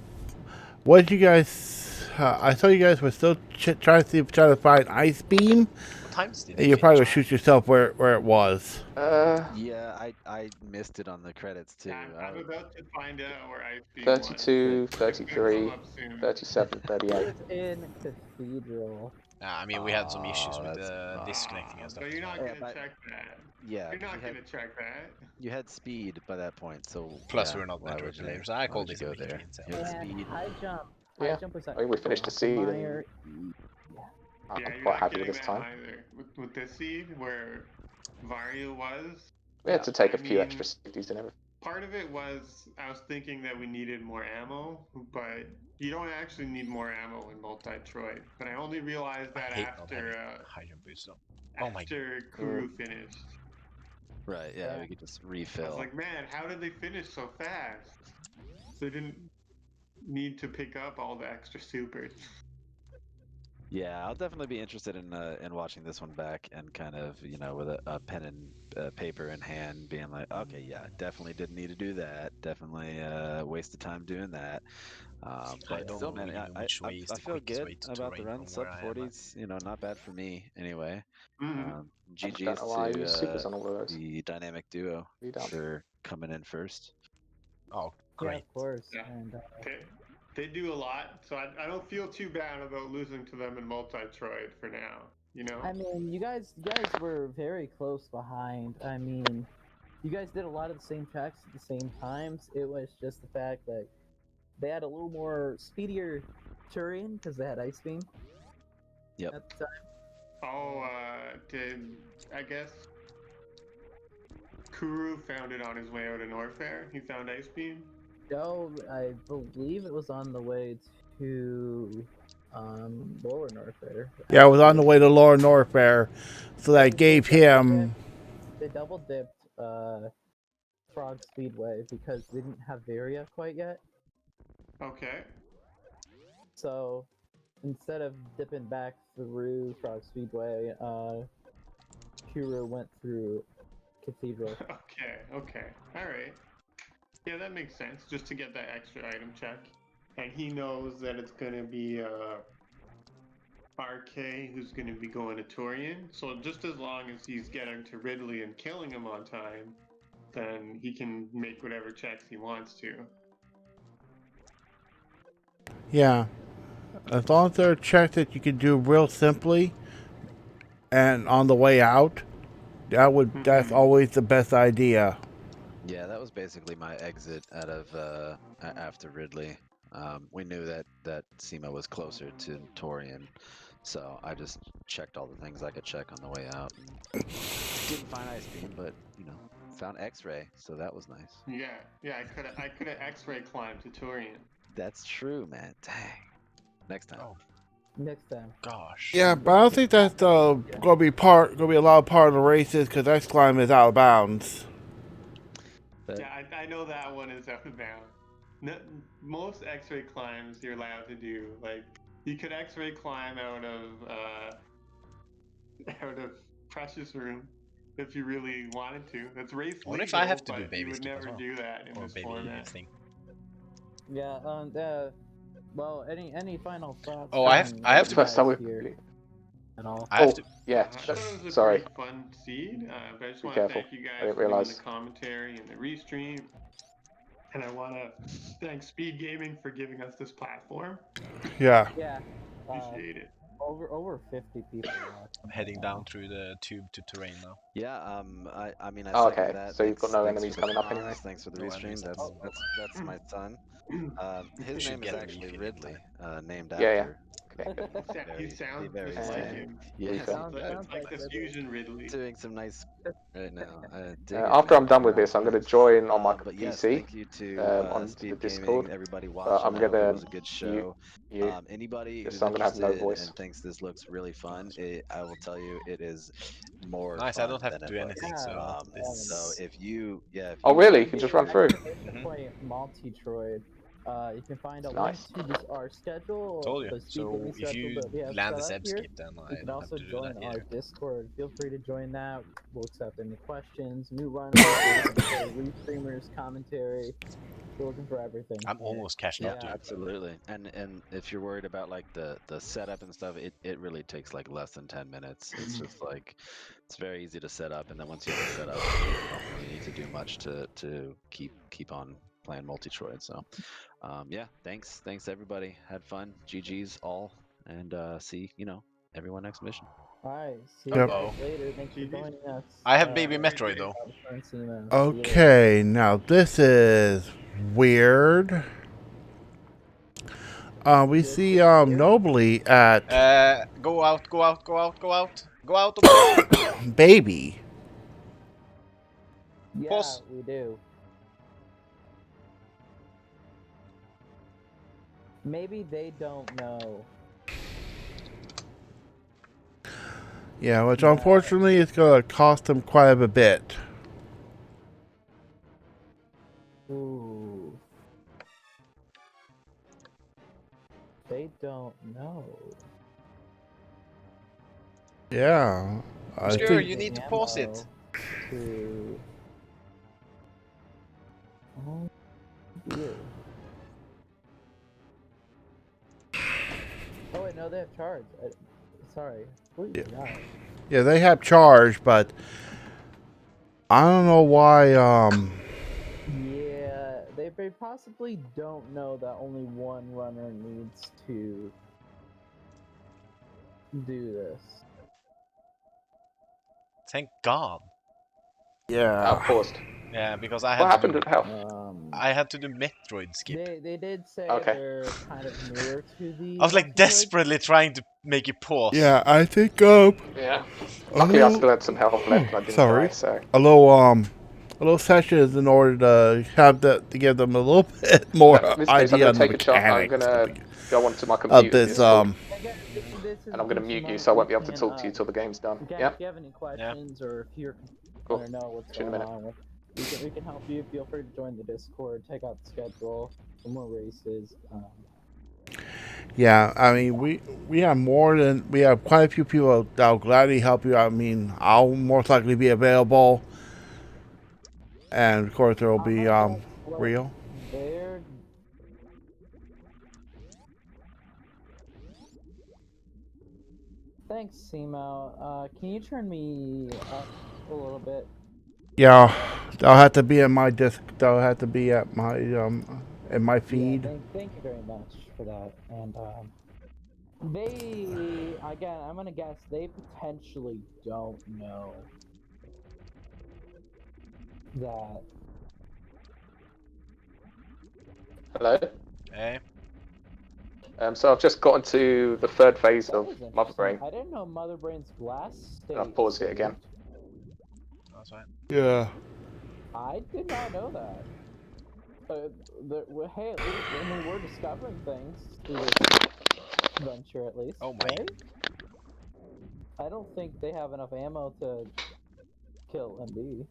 what did you guys? I saw you guys were still trying to find Ice Beam. What times did And you probably would finish? shoot yourself where it was. Yeah, I missed it on the credits too. I'm about to find out where Ice Beam 32, was. It's gonna 33, come up soon. 37, 38. It's in Cathedral. I mean, we had some issues with that's- disconnecting and So stuff. you're not Yeah, gonna but- check that. Yeah, You're 'cause not gonna check that. you had speed by that point, so Plus, yeah, we're not why network would you- players. I why called would it you a go there. weekly instead. You had And speed. high jump. Yeah, High jump was I think we finished the seed and- Meyer. I'm Yeah, you're quite not happy getting with this that time. either. With this seed, where Vario was, We had to take a I few mean- extra safeties and everything. part of it was I was thinking that we needed more ammo, but you don't actually need more ammo in Multitroid. But I only realized I that hate not after having high jump boost though. Oh my after Kuru finished. Right, yeah, we could just I refill. was like, man, how did they finish so fast? They didn't need to pick up all the extra supers. Yeah, I'll definitely be interested in watching this one back and kind of, with a pen and paper in hand, being like, okay, yeah, definitely didn't need to do that. Definitely wasted time doing that. But don't still, know man, even which way is I the feel quickest good way to about the terrain run. from Sub where I am at. 40s, not bad for me anyway. Mhm. I just GG's don't know why I use supers to on all of those. the dynamic duo You don't. for coming in first. Oh, Yeah, great. of course. Yeah. And They do a lot, so I don't feel too bad about losing to them in Multitroid for now. You know? I mean, you guys were very close behind. I mean, you guys did a lot of the same tracks at the same times. It was just the fact that they had a little more speedier terrain because they had Ice Beam. Yep. At the time. Oh, I guess Kuru found it on his way out of Norfair. He found Ice Beam. No, I believe it was on the way to Lower North there. Yeah, I was on the way to Lower North there, so that gave him. They double dipped Frog Speedway because they didn't have Varia quite yet. Okay. So instead of dipping back through Frog Speedway, Kuru went through Cathedral. Okay. All right. Yeah, that makes sense. Just to get that extra item check, and he knows that it's gonna be RK who's gonna be going to Torian. So just as long as he's getting to Ridley and killing him on time, then he can make whatever checks he wants to. Yeah. As long as they're a check that you can do real simply and on the way out, that's always the best idea. Yeah, that was basically my exit out of after Ridley. We knew that SEMA was closer to Torian, so I just checked all the things I could check on the way out. And didn't find ice beam, but found X-ray, so that was nice. Yeah, I could have X-ray climbed to Torian. That's true, man. Dang. Next time. Oh. Next time. Gosh. Yeah, but I don't think that's gonna be a lot part of the races because X climb is out of bounds. But, Yeah, I know that one is out of bounds. No, most X-ray climbs you're allowed to do. Like you could X-ray climb out of Precious Room if you really wanted to. That's race legal. What if I have to do but baby you would skip never as well? do that in Or this baby format. thing? Yeah. Well, any final thoughts? Oh, I have That's to. the first time we've. here at all? I have to. Yeah. I thought it was a Sorry. pretty fun seed, but I just Be want to careful. thank you I guys didn't for doing realise. the commentary and the restream. And I want to thank Speed Gaming for giving us this platform. Yeah. Yeah. Appreciate it. Over 50 people watched. I'm heading down through the tube to terrain now. yeah, I mean, I Oh, second okay. that. So you've got no Thanks enemies for the coming up anyway? comms, Thanks for the No restream. enemies. That's my son. His should name is get a actually refill. Ridley, named Yeah, yeah. after. Okay, good. He Very- sounds very just like sad. him. Yeah, It's Sounds like the Ridley. fusion Ridley. doing some nice right now. Dig it, After man. I'm done with this, I'm going to join on my But yes, PC. thank you to onto Speed the Gaming, Discord. everybody I'm watching. I hope gonna it was a good show. Anybody Just who's so I'm gonna have no interested voice. and thinks this looks really fun, I will tell you, it is more Nice. fun I don't have than to it do looks. anything. So this. So if you, Oh, really? You can just run through. Play Multitroid. You can find a Nice. link to this our schedule. Told you. the Speed So Gaming if schedule you that we have land the set up Zeb here. skip, then You I can don't also have to do join that our either. Discord. Feel free to join that. We'll accept any questions, new runners, restreamers, commentary. We're looking for everything. I'm almost catching Yeah, up to it. absolutely. And if you're worried about like the setup and stuff, it really takes like less than 10 minutes. It's just like it's very easy to set up, and then once you have it set up, you don't really need to do much to keep on playing Multitroid. So yeah, thanks everybody. Had fun. GG's all, and see everyone next mission. Alright, see you Yep. guys later. Thanks for joining us. I have baby Metroid though. Okay, now this is weird. We see Nobly at Go out. Baby. Yeah, Pause. we do. Maybe they don't know. Yeah, which unfortunately is going to cost them quite a bit. Ooh. They don't know. Yeah. I Sure, think, you need to pause it. To... Oh, dear. Oh wait, no, they have charge. Sorry. Please, Yeah. Yeah, they have charge, but I don't know why. Yeah, they possibly don't know that only one runner needs to do this. Thank God. Yeah. Paused. Yeah, because I What had to happened do, at health? I had to do Metroid skip. They did say Okay. they're kind of newer to the. I was like Multitroid. desperately trying to make you pause. Yeah, I think Yeah. Luckily, I still had some health left and I didn't Sorry. die, so. a little session is in order to have to give them a little bit more In this case, I'm idea going on to the take a chance. I'm mechanics going to go onto my of computer. this Discord. Again, this is And I'm going to a mute you, moment so I we won't be able to can, talk to you till the game's done. Again, Yeah? if you have any questions or if you're Cool. want to know what's See you in a going minute. on, we can help you. Feel free to join the Discord, check out the schedule, some more races. Yeah, I mean, we have quite a few people that'll gladly help you. I mean, I'll most likely be available, and of course there will be Rio. There. Thanks, Simo. Can you turn me up a little bit? Yeah, they'll have to be at my disc. They'll have to be at my in my feed. Yeah, thank you very much for that. And they, again, I'm gonna guess they potentially don't know that. Hello? Hey. So I've just gotten to the third phase That of was Mother interesting. Brain. I didn't know Mother Brain's blast state. I'll pause it again. That's right. Yeah. I did not know that. Hey, at least, I mean, we're discovering things through this venture, at least. Oh my. Right? I don't think they have enough ammo to kill MD.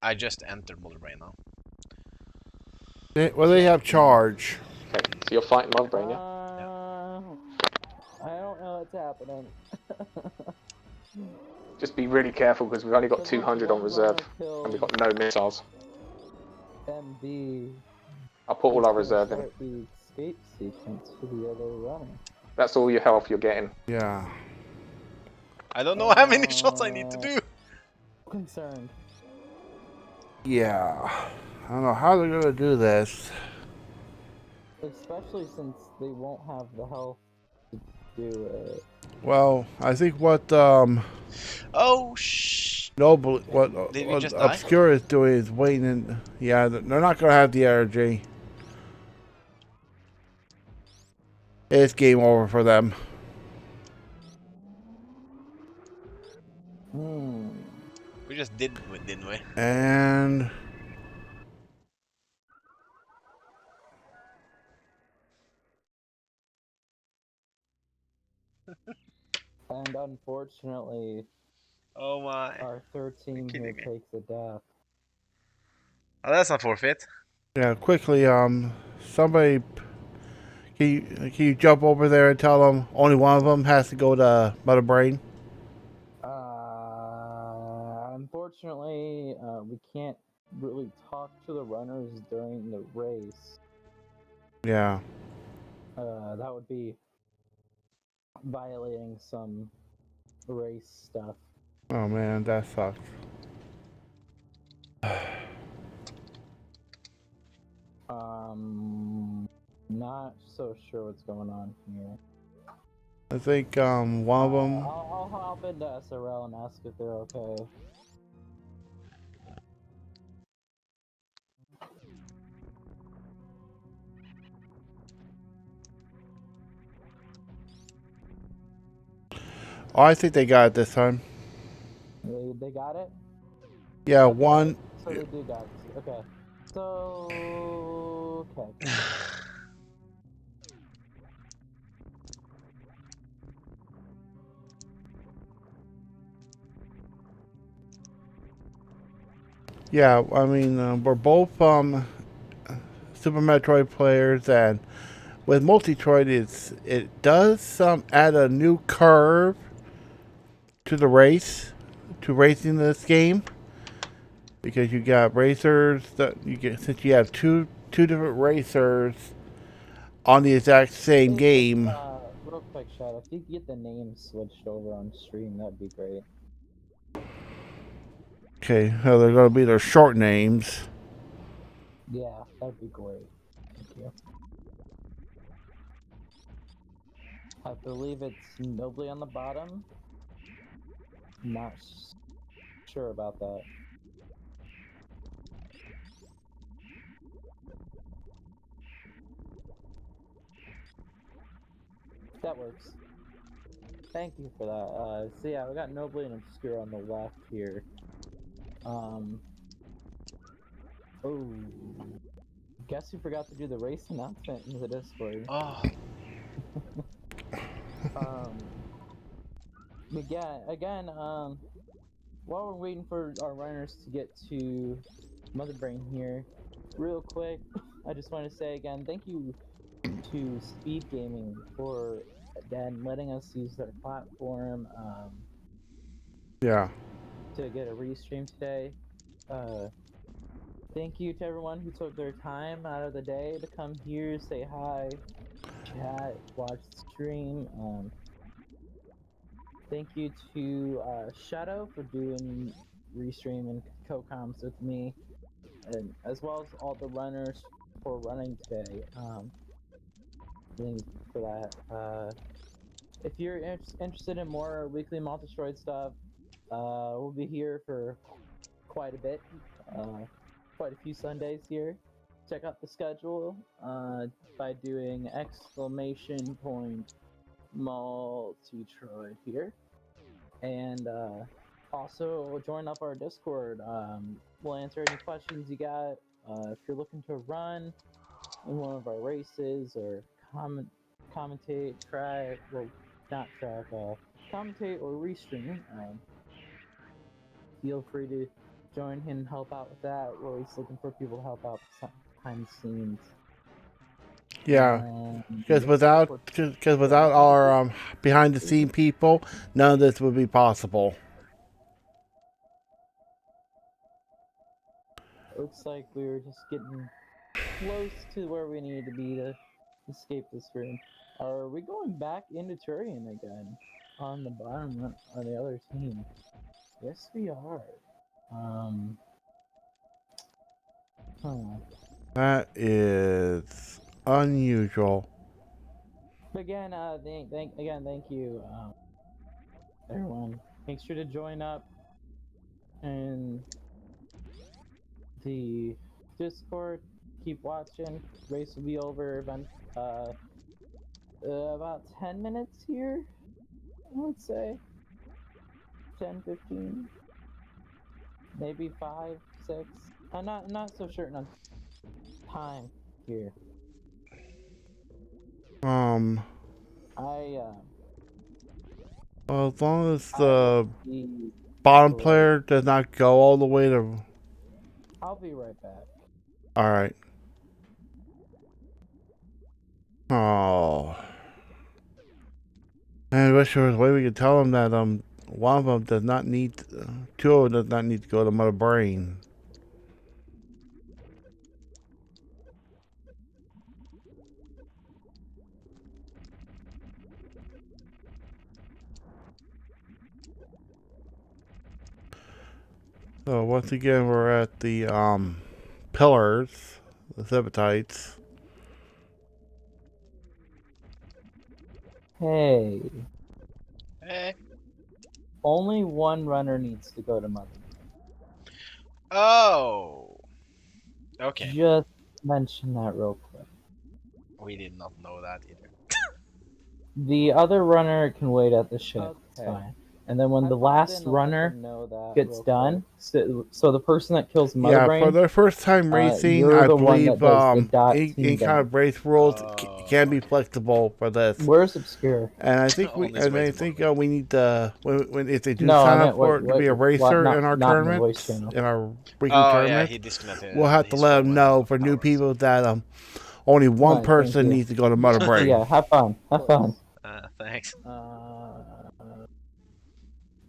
I just entered Mother Brain now. They have charge. Okay, so you're fighting Mother Brain, yeah? I don't know what's happening. Just be really careful because we've only got Because 200 on one reserve. runner killed And we've got no missiles. MD. I'll put all our It's gonna reserve in. start the escape sequence for the other runner. That's all your health you're getting. Yeah. I don't know how many shots I need to do. Concerned. Yeah. I don't know how they're gonna do this. Especially since they won't have the health to do it. Well, I think what Oh shh. Noble, what Did we just die? Obscura is doing is waiting. Yeah, they're not gonna have the energy. It's game over for them. We just did, didn't we? And And unfortunately, oh my. our third team here me. takes a death. Oh, that's not forfeit. yeah, quickly, somebody, can you jump over there and tell them only one of them has to go to Mother Brain? Unfortunately, we can't really talk to the runners during the race. Yeah. That would be violating some race stuff. Oh man, that sucks. Not so sure what's going on here. I think one of them. I'll hop into SRL and ask if they're okay. Oh, I think they got it this time. They got it? Yeah, Okay. one. So they do got it. Okay. So okay. Yeah, I mean we're both Super Metroid players, and with Multitroid, it does add a new curve to the race, to racing this game, because you got racers that you get, since you have two different racers on the exact same game. Real quick, Shadow, if you could get the names switched over on stream, that'd be great. Okay, so they're going to be their short names. Yeah, that'd be great. Thank you. I believe it's Nobly on the bottom. Not sure about that. That works. Thank you for that. So yeah, we got Nobly and Obscure on the left here. Oh, guess you forgot to do the race announcement in the Discord. Oh. Again, while we're waiting for our runners to get to Mother Brain here, real quick, I just want to say again, thank you to Speed Gaming for again letting us use their platform Yeah. to get a restream today. Thank you to everyone who took their time out of the day to come here, say hi, chat, watch the stream. Thank you to Shadow for doing restream and co-coms with me, and as well as all the runners for running today. Thank you for that. If you're interested in more Weekly Multitroid stuff, we'll be here for quite a bit, quite a few Sundays here. Check out the schedule by doing !Multitroid here, and also join up our Discord. We'll answer any questions you got. If you're looking to run in one of our races or commentate, track, well, not track, commentate or restream, feel free to join and help out with that. We're always looking for people to help out behind the scenes. Yeah. Because without our behind the scene people, none of this would be possible. Looks like we were just getting close to where we needed to be to escape this room. Are we going back into Turian again? On the bottom on the other team? Yes, we are. That is unusual. Again, thank you, everyone. Make sure to join up in the Discord. Keep watching. Race will be over about 10 minutes here, I would say. 10, 15, maybe 5, 6. I'm not so certain on time here. Well, as long as the bottom player does not go all the way to. I'll be right back. All right. Oh. And I wish there was a way we could tell them that one of them does not need, two of them does not need to go to Mother Brain. So once again, we're at the pillars, the Zebatites. Hey. Hey. Only one runner needs to go to Mother. Oh. Okay. Just mention that real quick. We did not know that either. The other runner can wait at the ship. It's fine. And then when the last runner gets done, so the person that kills Mother Brain, for their first time racing, I believe any kind of race rules can be flexible for this. Where's Obscure? And I think we need to if they do sign up for it to be a racer in our tournaments, in our weekly tournaments, we'll have to let them know for new people that only one person needs to go to Mother Brain. Yeah, have fun. Have fun. Thanks.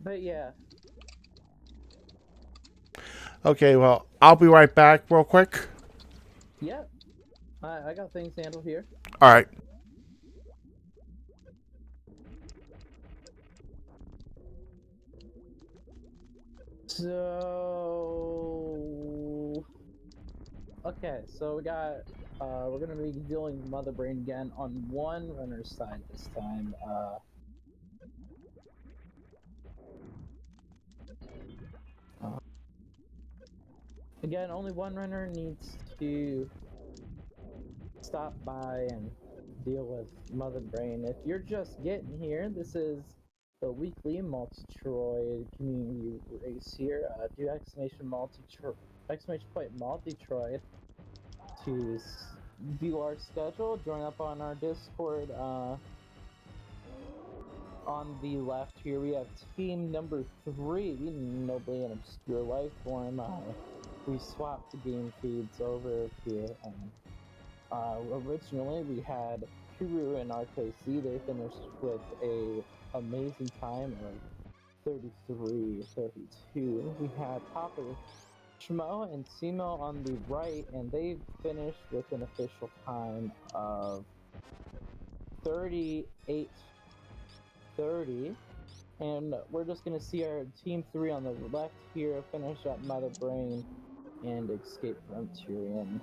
But yeah. Okay, well, I'll be right back real quick. Yep. I got things handled here. All right. So... Okay, so we got... we're gonna be dealing with Mother Brain again on one runner's side this time. Again, only one runner needs to stop by and deal with Mother Brain. If you're just getting here, this is the Weekly Multitroid community race here. Do exclamation point Multitroid to view our schedule. Join up on our Discord On the left here, we have team number 3, Nobly and Obscure Lifeform. We swapped the game feeds over here. Originally, we had Kuru and RKC. They finished with a amazing time of 33-32. We had PapaSchmo and Cemo on the right, and they finished with an official time of 38-30. And we're just gonna see our team 3 on the left here finish up Mother Brain and escape from Tyrion.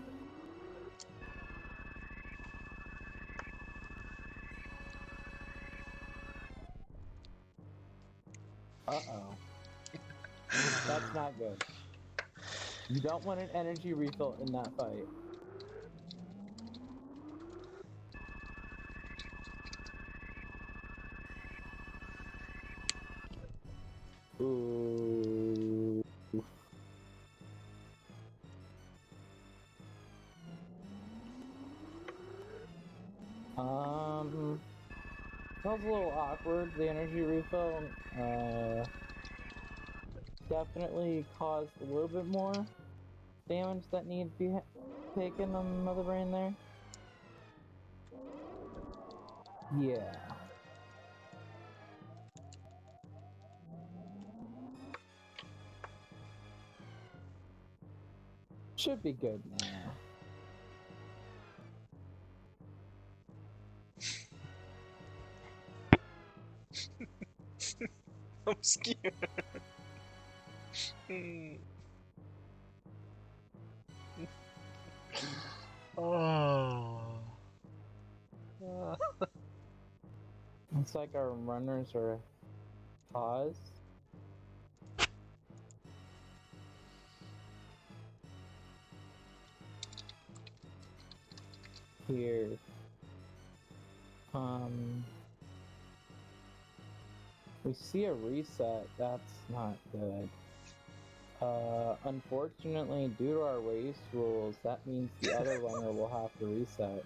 Uh-oh. That's not good. You don't want an energy refill in that fight. Ooh. That was a little awkward. The energy refill, definitely caused a little bit more damage that needed to be taken on the Mother Brain there. Yeah. Should be good now. Obscure. Oh. It's like our runners are paused. Here. We see a reset. That's not good. Unfortunately, due to our race rules, that means the other runner will have to reset.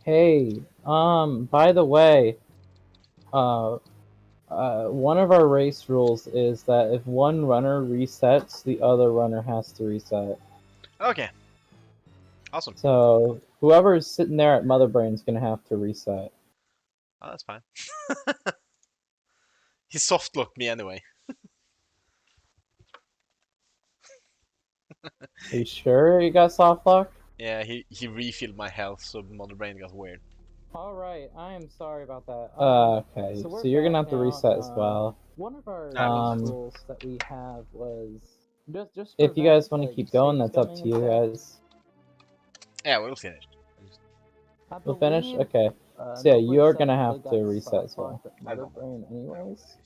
Hey, by the way, one of our race rules is that if one runner resets, the other runner has to reset. Okay. Awesome. So whoever is sitting there at Mother Brain is gonna have to reset. Oh, that's fine. He soft locked me anyway. Are you sure you got soft lock? Yeah, he refilled my health, so Mother Brain got weird. Alright, I am sorry about that. Okay, so you're gonna back have to now. reset as well. One of our Ah, rules that we have was just If you guys want to like, keep going, safe that's up to scumming you and stuff. guys. Yeah, we'll finish. I We'll finish? believe, Okay. So yeah, Nobly you're said gonna that have they to got reset soft as well. locked at Mother Brain anyways.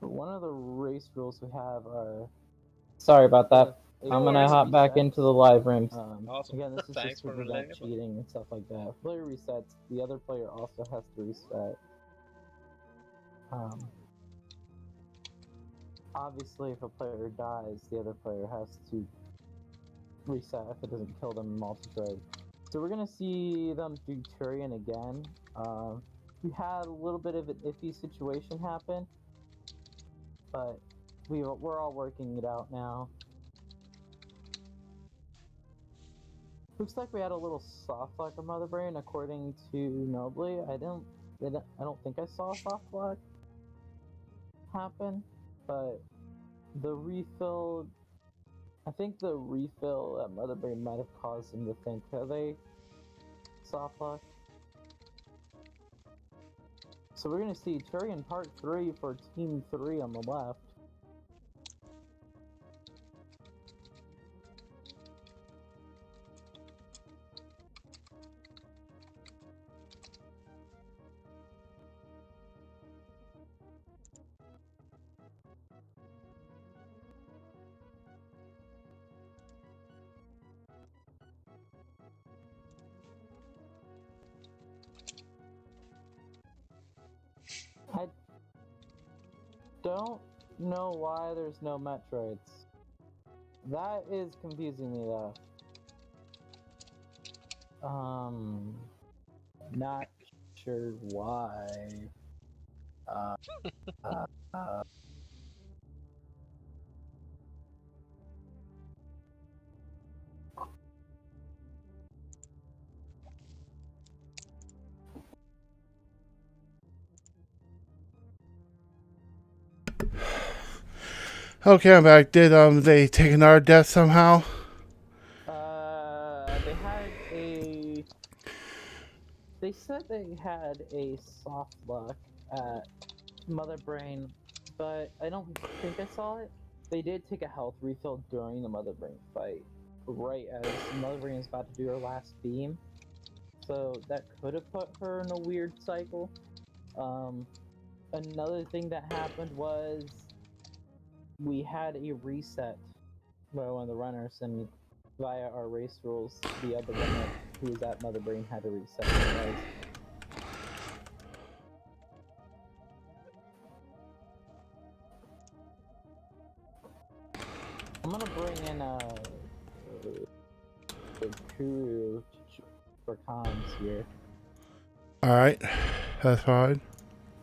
But one of the race rules we have are... Sorry about that. if I'm a gonna player hop back resets, into the live rooms. Awesome. Again, this is Thanks just to for prevent letting me play. cheating and stuff like that. If a player resets, the other player also has to reset. Obviously, if a player dies, the other player has to reset if it doesn't kill them in multitrade. So we're gonna see them do Tyrion again. We had a little bit of an iffy situation happen, but we're all working it out now. Looks like we had a little soft lock of Mother Brain, according to Nobly. I don't think I saw a soft lock happen, but the refill. I think the refill at Mother Brain might have caused them to think that they soft lock. So we're gonna see Tyrion Part 3 for Team 3 on the left. don't know why there's no Metroids. That is confusing me though. Not sure why. Okay, I'm back. Did they take another death somehow? They said they had a soft lock at Mother Brain, but I don't think I saw it. They did take a health refill during the Mother Brain fight, right as Mother Brain was about to do her last beam. So that could have put her in a weird cycle. Another thing that happened was we had a reset by one of the runners, and via our race rules, the other runner who was at Mother Brain had to reset anyways. I'm gonna bring in the Kuru for comms here. All right, that's fine.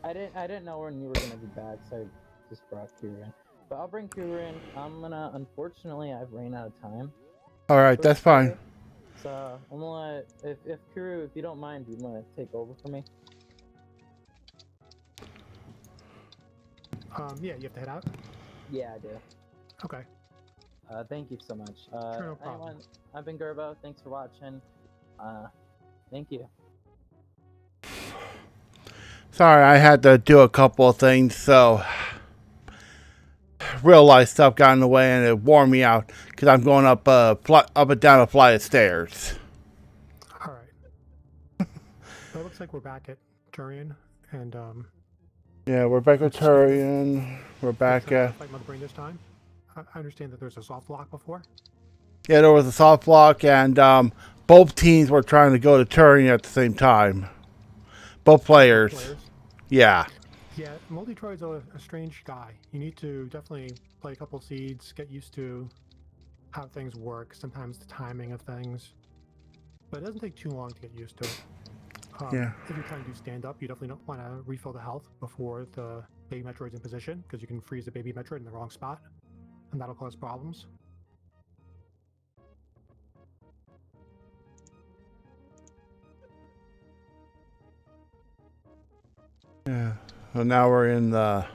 I didn't know when you were gonna be back, so I just brought Kuru in. But I'll bring Kuru in. Unfortunately, I've ran out of time. All right, that's fine. So I'm gonna let, if Kuru, if you don't mind, you wanna take over for me? Yeah, you have to head out? Yeah, I do. Okay. Thank you so much. Sure, no problem. Anyone, I've been Gerbo. Thanks for watching. Thank you. Sorry, I had to do a couple of things, so real life stuff got in the way, and it wore me out because I'm going up and down a flight of stairs. All right. So it looks like we're back at Turian, and yeah, we're back at Turian. We're back at fight Mother Brain this time. I understand that there's a soft lock before. Yeah, there was a soft block, and both teams were trying to go to Turian at the same time. Both players. Yeah. Yeah, Multitroid's a strange guy. You need to definitely play a couple seeds, get used to how things work, sometimes the timing of things. But it doesn't take too long to get used to it. Yeah. If you're trying to do stand-up, you definitely don't want to refill the health before the baby Metroid's in position, because you can freeze the baby Metroid in the wrong spot, and that'll cause problems. Yeah. So now we're in the...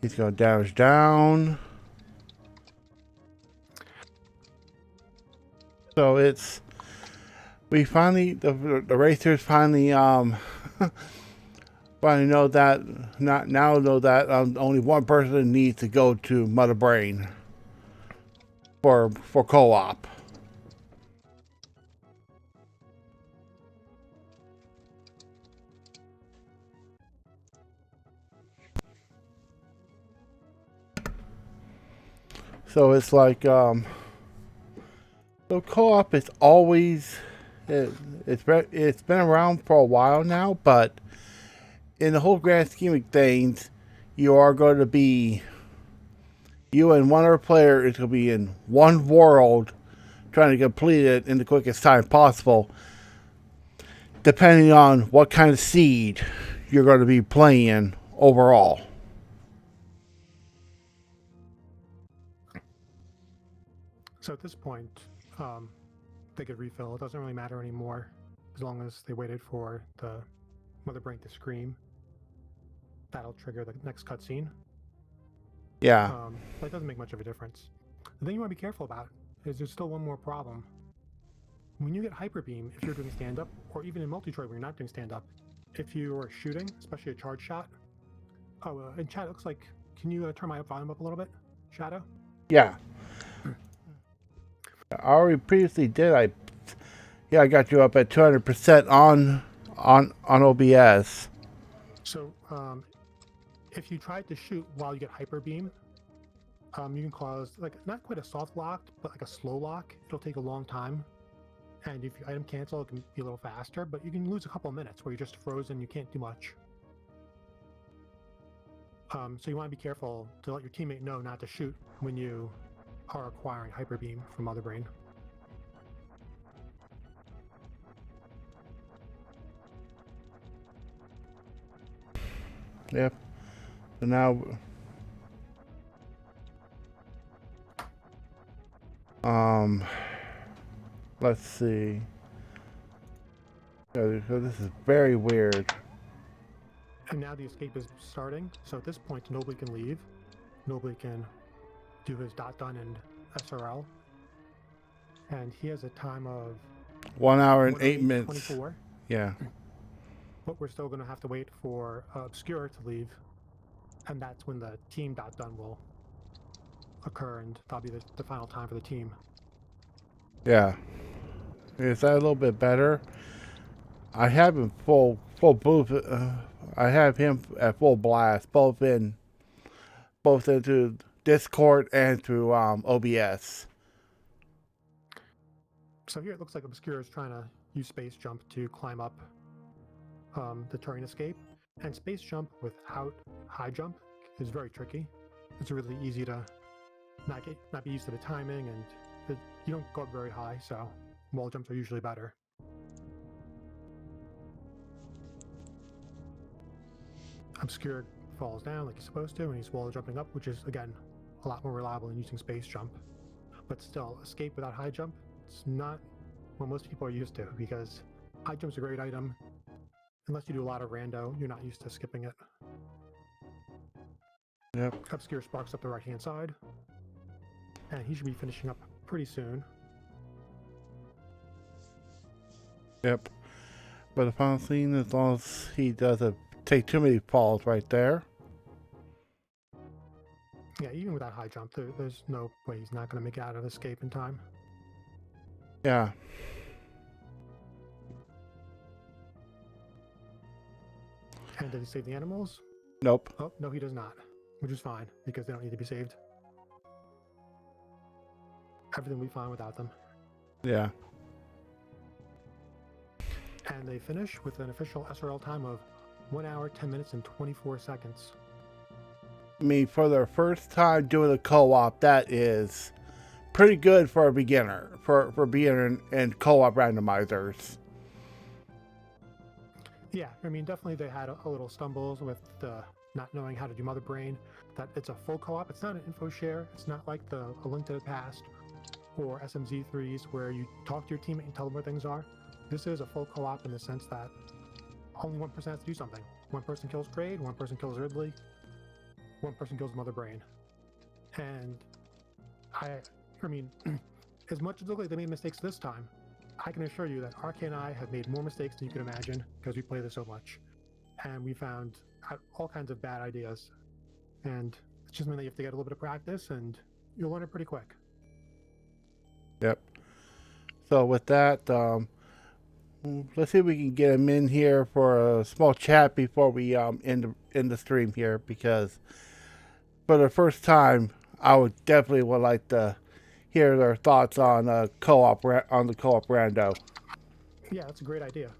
He's going to damage down. So it's... We finally... The racers finally... finally know that... Now know that only one person needs to go to Mother Brain. For co-op. So it's like, so co-op is always, it's been around for a while now, but in the whole grand scheme of things, you are going to be, you and one other player is going to be in one world, trying to complete it in the quickest time possible, depending on what kind of seed you're going to be playing overall. So at this point, they could refill. It doesn't really matter anymore, as long as they waited for the Mother Brain to scream. That'll trigger the next cutscene. Yeah. But it doesn't make much of a difference. The thing you want to be careful about is there's still one more problem. When you get Hyper Beam, if you're doing stand-up, or even in Multitroid when you're not doing stand-up, if you are shooting, especially a charge shot... Oh, in chat, it looks like... Can you turn my volume up a little bit, Shadow? Yeah. I already previously did. I got you up at 200% on OBS. So, if you try to shoot while you get Hyper Beam, you can cause, like, not quite a soft lock, but like a slow lock. It'll take a long time. And if you item cancel, it can be a little faster, but you can lose a couple of minutes where you're just frozen, you can't do much. So you want to be careful to let your teammate know not to shoot when you are acquiring Hyper Beam from Mother Brain. Yep. So now, let's see. So this is very weird. And now the escape is starting. So at this point, Nobly can leave. Nobly can do his dot done and SRL. And he has a time of 1 hour and 8 8 minutes. 24. Yeah. But we're still going to have to wait for Obscure to leave. And that's when the team dot done will occur, and that'll be the final time for the team. Yeah. Is that a little bit better? I have him full boost. I have him at full blast, both into Discord and through OBS. So here it looks like Obscure is trying to use Space Jump to climb up the terrain escape. And Space Jump without High Jump is very tricky. It's really easy to not be used to the timing, and you don't go up very high, so wall jumps are usually better. Obscure falls down like he's supposed to, and he's wall jumping up, which is, again, a lot more reliable than using Space Jump. But still, escape without High Jump, it's not what most people are used to, because High Jump's a great item. Unless you do a lot of rando, you're not used to skipping it. Yep. Obscure sparks up the right-hand side, and he should be finishing up pretty soon. Yep. But the final scene, as long as he doesn't take too many falls right there. Yeah, even without High Jump, there's no way he's not going to make it out of escape in time. Yeah. And did he save the animals? Nope. Oh, no, he does not, which is fine, because they don't need to be saved. Everything will be fine without them. Yeah. And they finish with an official SRL time of 1 hour, 10 minutes, and 24 seconds. I mean, for their first time doing a co-op, that is pretty good for a beginner, for beginner and co-op randomizers. Yeah, I mean, definitely they had a little stumbles with not knowing how to do Mother Brain. That it's a full co-op. It's not an info share. It's not like A Link to the Past or SMZ3s where you talk to your teammate and tell them where things are. This is a full co-op in the sense that only one person has to do something. One person kills Kraid, one person kills Ridley, one person kills Mother Brain. And I mean, as much as it looks like they made mistakes this time, I can assure you that RK and I have made more mistakes than you can imagine because we play this so much. And we found all kinds of bad ideas. And it's just mean that you have to get a little bit of practice and you'll learn it pretty quick. Yep. So with that, let's see if we can get him in here for a small chat before we end the stream here, because for the first time, I would definitely like to hear their thoughts on the co-op rando. Yeah, that's a great idea.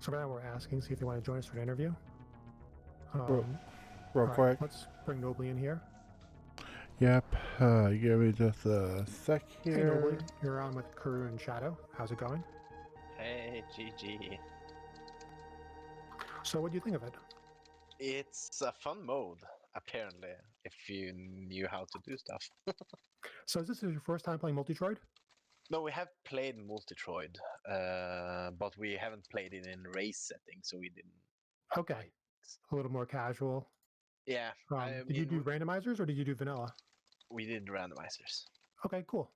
So now we're asking, see if they want to join us for an interview. Real quick. Let's bring Nobly in here. Yep. Give me just a sec here. Hey Nobly, you're on with Kuru and Shadow. How's it going? Hey, GG. So what do you think of it? It's a fun mode, apparently, if you knew how to do stuff. So is this your first time playing Multitroid? No, we have played Multitroid, but we haven't played it in race settings, so we didn't. Okay, a little more casual. Yeah. Did you do randomizers or did you do vanilla? We did randomizers. Okay, cool.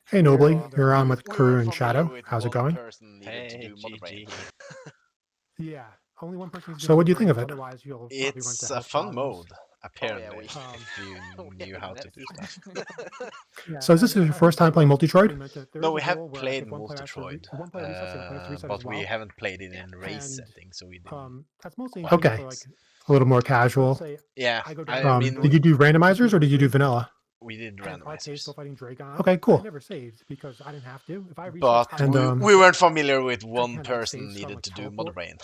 Hey Nobly, you're on with Kuru and Shadow. How's it going? Hey, GG. Yeah, only one person. So what do you think of it? Otherwise, It's a fun mode, Apparently, Um, if you knew how to do stuff. Yeah, So is this your first time playing Multitroid? No, we have played Multitroid, but we haven't played it in race settings, so we didn't. That's mostly Okay. A little more casual. Yeah, Did you do randomizers or did you do vanilla? we did randomizers. Okay, cool. I never saved because I didn't have to. If I But And, we weren't familiar with one like, person save needed some, to like, do teleport. Mother Brain.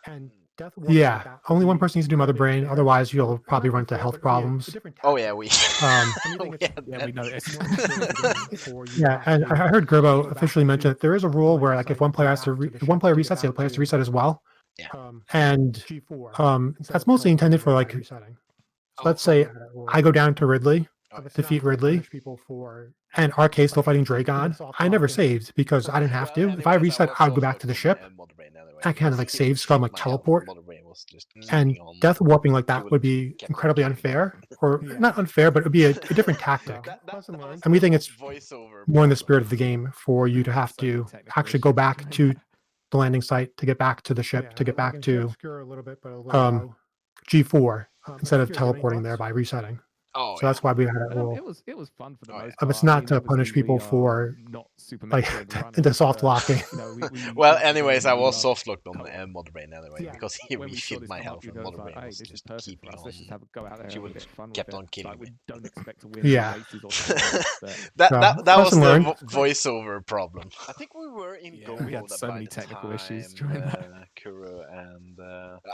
and death Yeah, only one person needs to do Mother Brain. Otherwise, you'll probably run into health problems. Oh yeah, we. Anything we it's- had Yeah, we that. noticed. Yeah, and I heard Gerbo officially mention that there is a rule where, like, if one player has to, if one player resets, the other player has to reset as well. Yeah. And that's mostly intended for, like, let's say I go down to Ridley, defeat Ridley, and RK still fighting Dragon. I never saved because I didn't have to. If I reset, I would go back to the ship. I kind of like save scum, like teleport. And death warping like that would be incredibly unfair, or not unfair, but it would be a different tactic. And we think it's more in the spirit of the game for you to have to actually go back to the landing site, to get back to the ship, to get back to G4 instead of teleporting there by resetting. Oh, So that's why we had that rule. It was fun for the Oh, yeah. most But part. it's not I mean, to punish obviously people we are for, not Super like, Metroid runners, into soft but, locking. you know, we Well, love the anyways, game, I we was love soft locked on co-op. Mother Brain anyway Yeah. because he When we saw refilled this my come up, health, you and know, Mother it's like, Brain hey, was this is just perfect keeping for us. Let's just on. have a go out there She and have a would bit of fun kept with on it. It's killing like, me. we don't expect to win Yeah. races or tournaments, but That So, that was lesson the learned. voiceover problem. I think we were in Yeah, go we had mode so by many the technical issues time, during that. Kuru and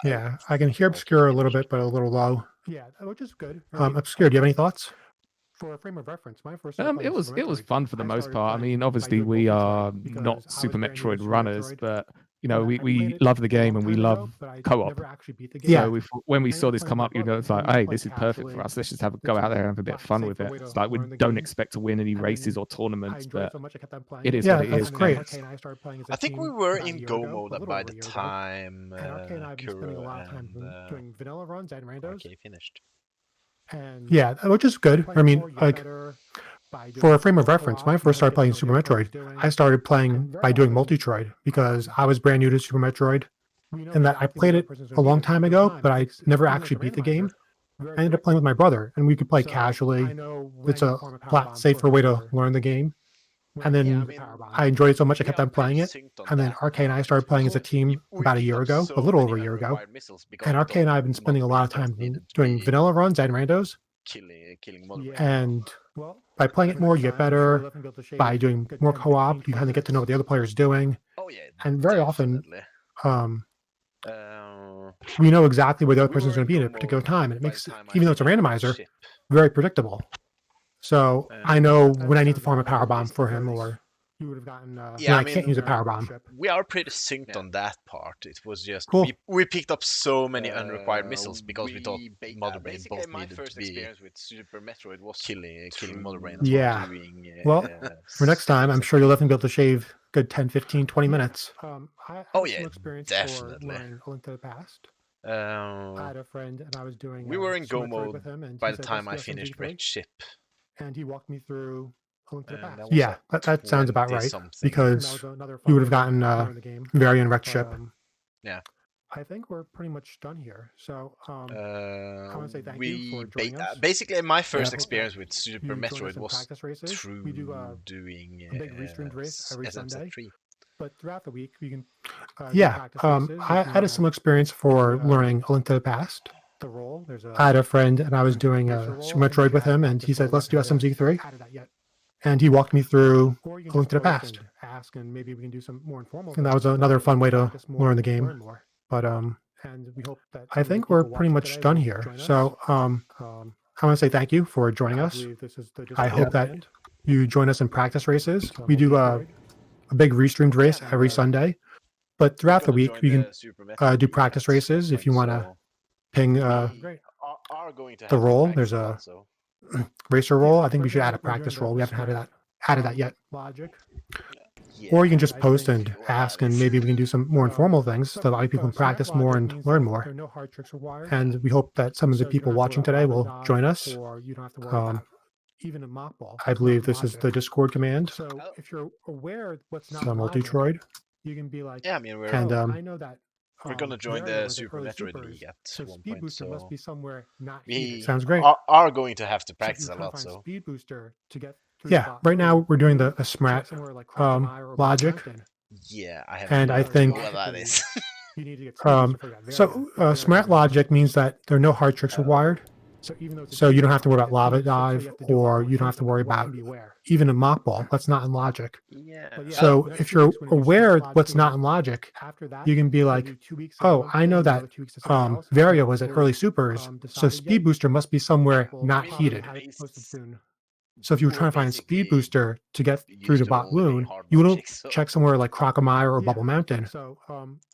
Yeah, I can hear Obscure a little bit, but a little low. Yeah, which is good. Obscure, do you have any thoughts? For a frame of reference, my first It was fun for the most part. I mean, obviously we are not Super Metroid runners, but you know, we love the game and we love co-op. Yeah. So when we saw this come up, you know, it's like, hey, this is perfect for us. Let's just have a go out there and have a bit of fun with it. It's like we don't expect to win any races or tournaments, but it is Yeah, what it that's is. great. I think we were in go mode by the time Kuru and doing vanilla runs and randos. RK finished. And Yeah, which is good. I mean, like, for a frame of reference, when I first started playing Super Metroid, I started playing by doing Multitroid because I was brand new to Super Metroid, and that I played it a long time ago, but I never actually beat the game. I ended up playing with my brother, and we could play casually. It's a lot safer way to learn the game. And then I enjoyed it so much I kept on playing it. And then RK and I started playing as a team about a year ago, a little over a year ago. And RK and I have been spending a lot of time doing vanilla runs and randos. Killing Mother Brain. And by playing it more, you get better. By doing more co-op, you kind of get to know what the other player is doing. Oh yeah, And very often, definitely. we know exactly where the other person is going to be at a particular time. And it makes, even though it's a randomizer, very predictable. So I know when I need to farm a power bomb for him, or you would have gotten. I can't use a power bomb. We are pretty synced on that part. It was just Cool. we picked up so many unrequired missiles because we thought Mother Brain both my needed first to be experience with Super Metroid was killing Mother Brain. Yeah. Doing, Well, for next time, I'm sure you'll definitely be able to shave good 10, 15, 20 minutes. I Oh, had yeah, some experience definitely. For learning A Link to the Past. I had a friend, and I was doing. We were in Super go Metroid mode with him, and by he the said, time I "Let's do finished SMG3," Red Ship. and he walked me through A Link to the And Past. that was Yeah, that sounds about right. 20-something. And that Because was another you would have fun way gotten to learn the game. Varian wrecked ship. Yeah. I think we're pretty much done here. So I want to say thank we you for joining us. basically my first hope experience that with Super You join us Metroid in was practice races. through We do a doing big restreamed race every Sunday. SM3. But throughout the week, you can. Do Yeah, practice races if I you had a wanna similar experience for learning A Link to the Past. The role. There's a. I had a friend, and I was doing racer a role, Super and you Metroid with should him, add and he practice said, role. let's do I haven't SMG3. added that yet. And he walked me through Or you A can Link just to the post Past. and ask, and maybe we can do some more informal. And that was things, another but fun way to practice more, learn the game. learn more. But And we hope that I some of the think we're people pretty watching much today done will here. join us. So I want to say thank you for joining I us. believe this is the I hope Discord that band. you join us in practice races. So We do a Multitroid. big restreamed race every Sunday. But throughout the week, you can do practice races if you want to ping Great. Are going to the have role. practice There's a a lot, so racer role. I think we Right should now add a we're doing practice the role. We haven't square, added that yet. Logic. Or you can just I post think- and ask, and maybe we can do some more informal things to allow people to practice smart more logic and means learn that more. there are no hard tricks required. And we hope that some of the So you people don't have to watching worry today about will dodge, join us. Or you don't have to worry Um, about even a mock ball. I It's believe not this is logic. the Discord command. So if you're aware of what's not So logic, Multitroid. you can be like, yeah, I mean we're And "Oh, I know that We're gonna join Varia the was an Super early Metroid supers, League at so one Speed point, Booster must so be somewhere not we heated. Sounds great. are going to have to So if practice you a were trying to lot. find So Speed Booster to get through Yeah, spot right now blue, we're doing you the would SMRAT check somewhere like Crocodile or Bubble logic. Mountain. yeah, I have And no I idea think- what that is. You need to get Speed Booster for that Varia. So if Varia SMRAT is logic means that there are no hard tricks required. So even though it's a So you don't different have to worry about logic, lava you still dive, have to do a lot or more you don't have to thinking worry what about can be where. even a mock ball. That's not in logic. Yeah. But yeah, So the next if 2 you're weeks when we do aware Logic what's again, not in logic, after that, you can be we'll like, do 2 weeks of oh, one I thing know and that another 2 weeks of something else. Varia And was at before early we've, supers, so decided Speed yet, Booster must be somewhere we'll not probably heated. have it posted soon. So if you were We're trying to find Speed basically Booster to get through used to to Bot only being Loon, hard you mode wouldn't chicks, so check somewhere like Crocomire or Yeah. Bubble Mountain, So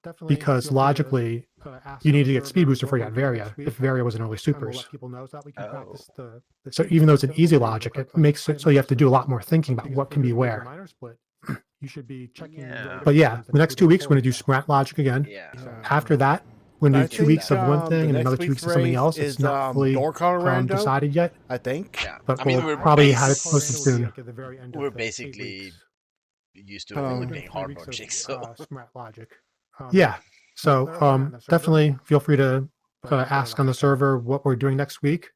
definitely because feel free logically ask you on need the to get Speed server Booster what before you we're got doing Varia, next if week, Varia was in early and we'll supers. let people know so that we can practice the So seed even though it's an difficulty. easy We'll logic, click it like makes it so you have to do a lot more thinking about because what if we're can be doing a major where. minor split, you should be checking Yeah. very But different yeah, items than the if next we're 2 doing a weeks full we're going to do rainbow. SMRAT logic again. yeah. After that, we're going I to do 2 think weeks of one um, thing the and next another 2 weeks of something else. It's not fully Door Colorado. decided yet, I think. Yeah. but I mean, we'll we're probably have it base- posted soon. Like at the very end of We're the 8 basically weeks. used to I think only we're doing being 3 hard weeks mode of chicks. So SMRAT logic. Yeah. So clarify on the server, definitely feel free to but ask on the server what we're doing next week,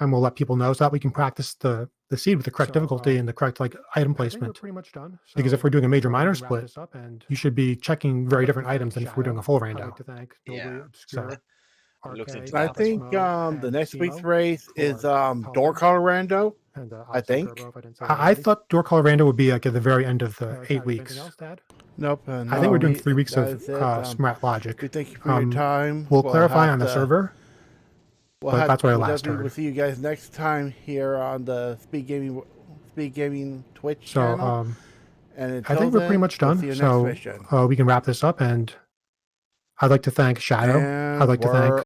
and we'll let people know so that we can practice the seed with the correct So, difficulty and the correct like item I think we're placement. pretty much done. Because if So we're doing a major we minor can wrap split, this up, and you should be checking I'd very like to different thank items than if we're doing Shadow. a full I'd rando. like to thank Yeah. Nobly Obscure, I looked RK, into I that. think PapaSchmo, the and next week's Cemo race for is helping. Door Colorado. And I think. Gerbo, if I didn't say it I already. thought Door Colorado would be like at the very end of the Chad, 8 you have weeks. anything else to add? Nope. No, I think we're doing 3 weeks that of is it. SMRAT logic. We thank you for your time. We'll clarify on the server. But that's what I last heard. We'll see you guys next time here on the Speed Gaming Twitch So channel. And I think we're pretty much done. So we can wrap this up, and I'd like to thank Shadow. I'd like to thank